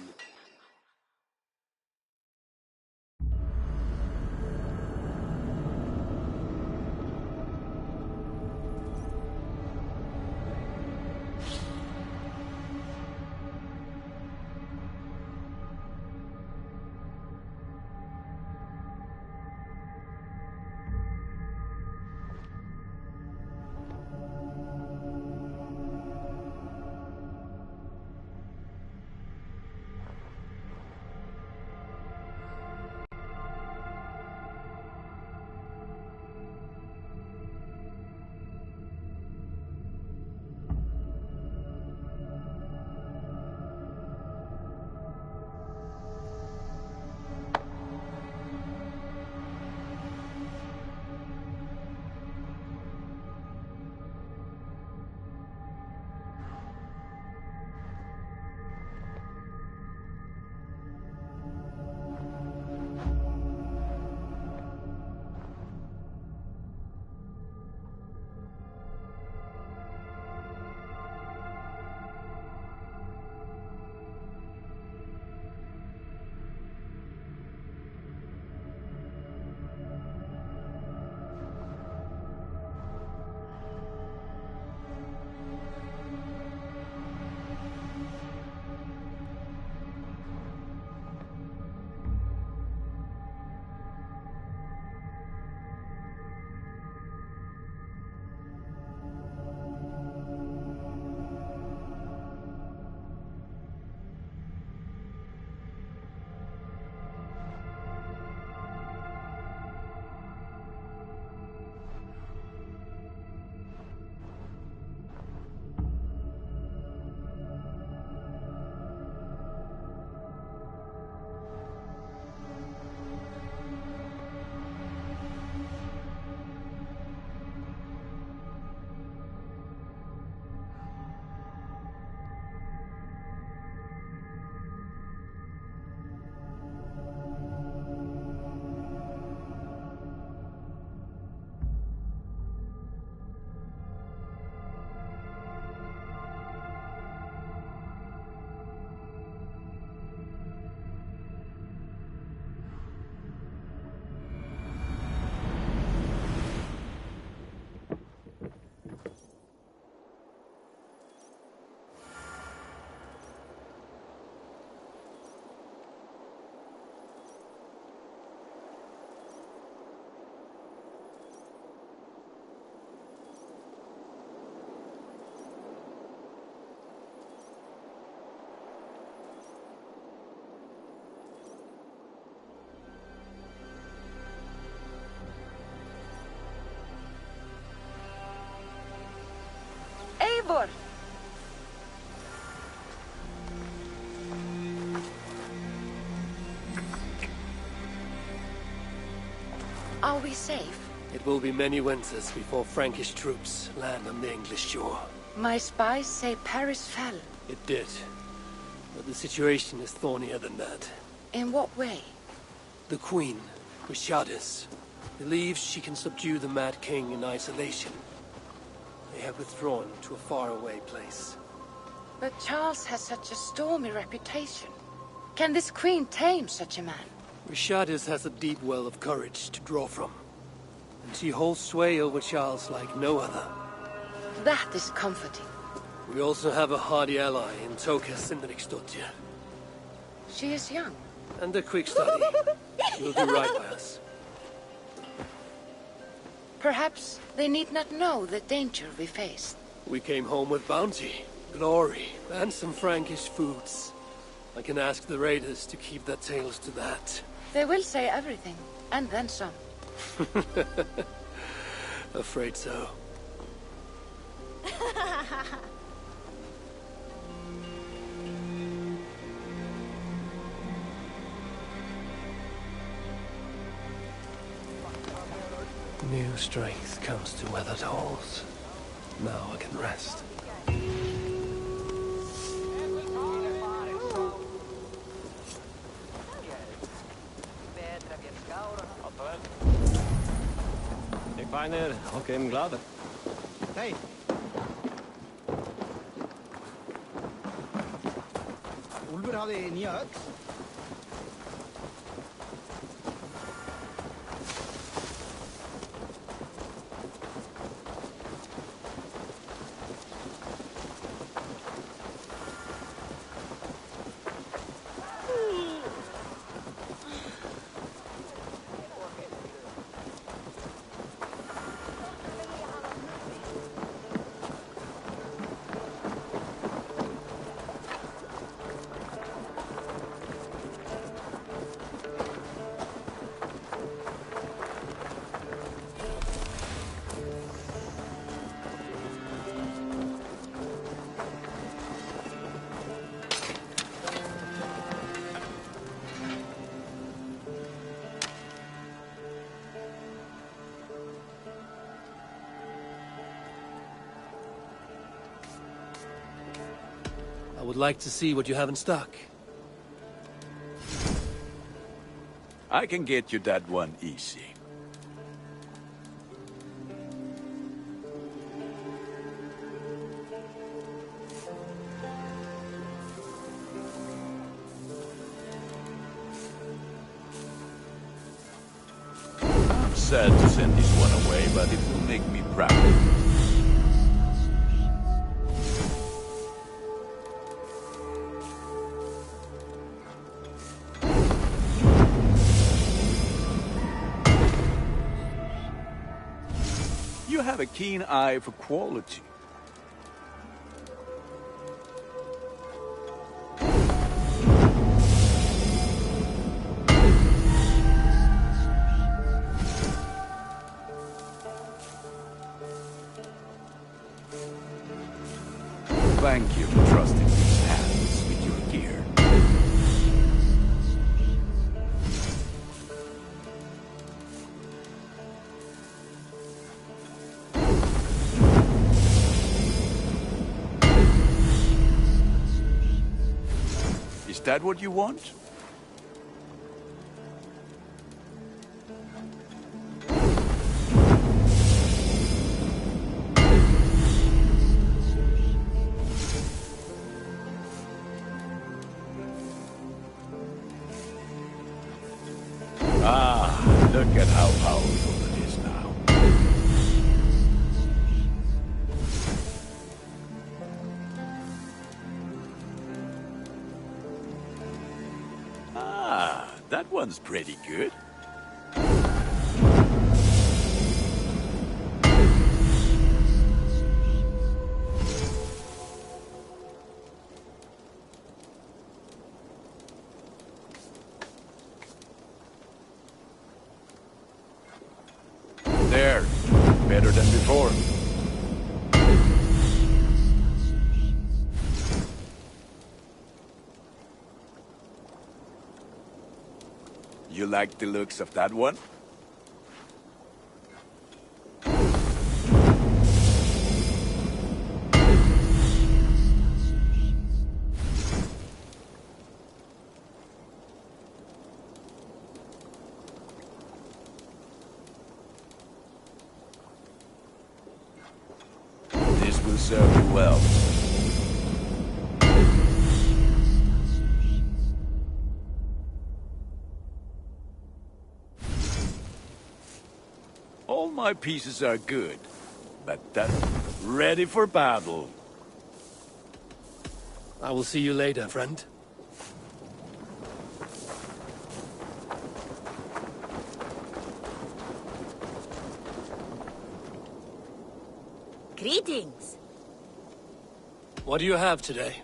Eivor! Are we safe? It will be many winters before Frankish troops land on the English shore. My spies say Paris fell. It did. But the situation is thornier than that. In what way? The Queen, Richardis, believes she can subdue the Mad King in isolation. They have withdrawn to a faraway place. But Charles has such a stormy reputation. Can this queen tame such a man? Richardis has a deep well of courage to draw from. And she holds sway over Charles like no other. That is comforting. We also have a hardy ally in Toka Sindriksdottir. She is young. And a quick study. She will do right by us. Perhaps they need not know the danger we faced. We came home with bounty, glory, and some Frankish foods. I can ask the raiders to keep their tales to that. They will say everything, and then some. Afraid so. New strength comes to weathered halls. Now I can rest. Ik fijner, oké, I'm glad. Hey. Ulver hade nya öx. I would like to see what you have in stock. I can get you that one easy. I'm sad to send this one away, but it will make me proud. You have a keen eye for quality. Thank you for trusting these hands with your gear. Is that what you want? Ah, look at how powerful it is now. Ah, that one's pretty good. There, better than before. You like the looks of that one? This will serve you well. All my pieces are good, but ready for battle. I will see you later, friend. Greetings. What do you have today?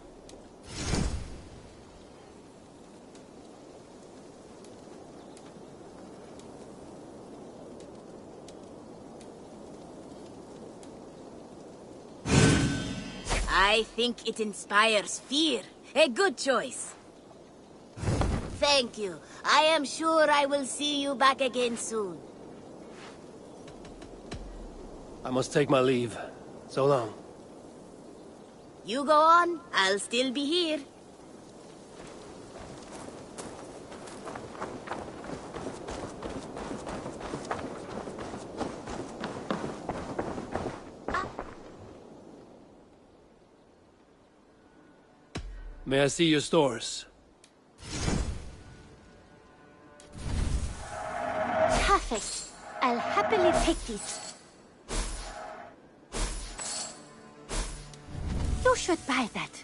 I think it inspires fear. A good choice. Thank you. I am sure I will see you back again soon. I must take my leave. So long. You go on, I'll still be here. May I see your stores? Perfect. I'll happily take this. You should buy that.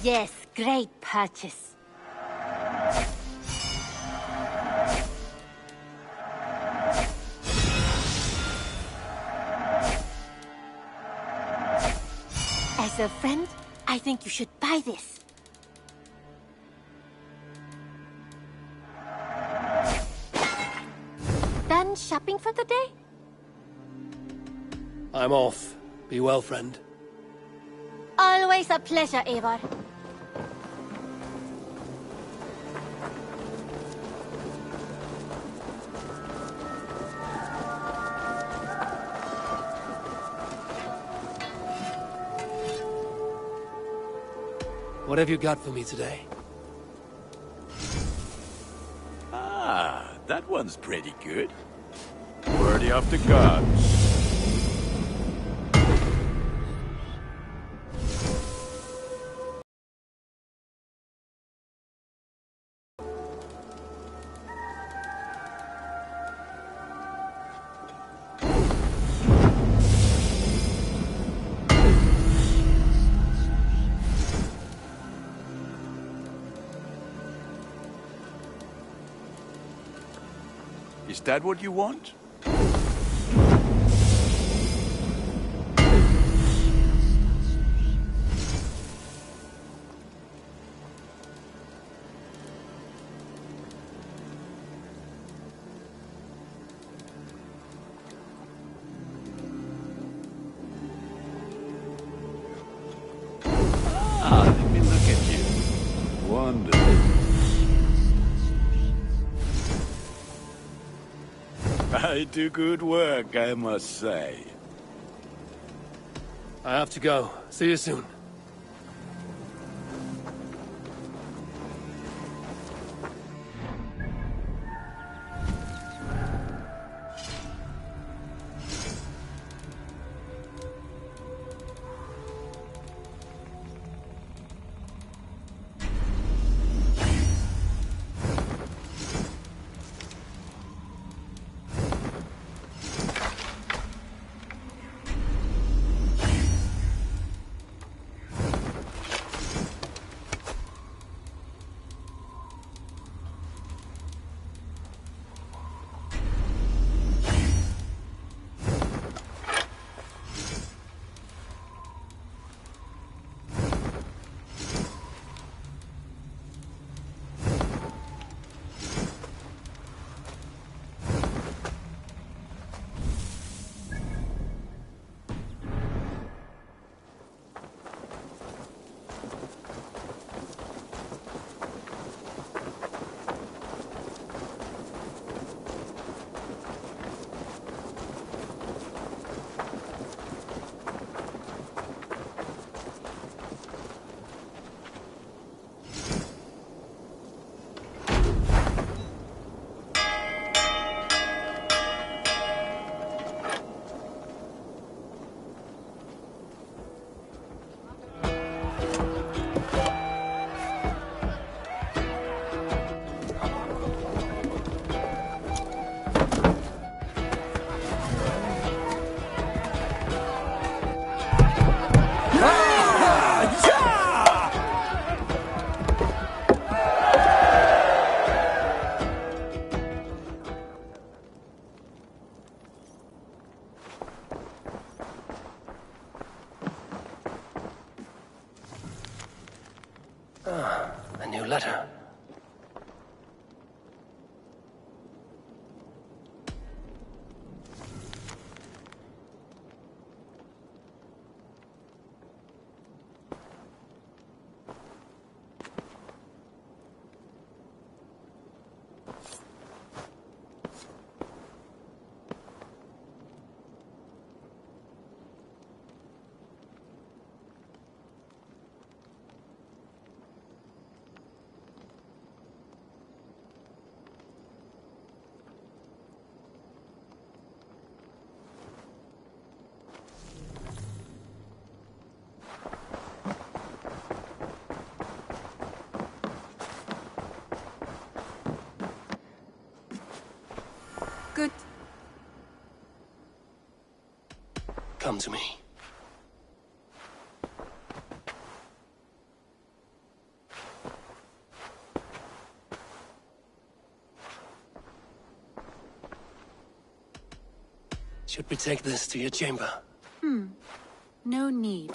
Yes, great purchase. As a friend, I think you should buy this. Done shopping for the day? I'm off. Be well, friend. Always a pleasure, Eivor. What have you got for me today? Ah, that one's pretty good. Worthy of the gods. Is that what you want? Ah, let me look at you. Wonderful. I do good work, I must say. I have to go. See you soon. letter. Good. Come to me. Should we take this to your chamber? No need.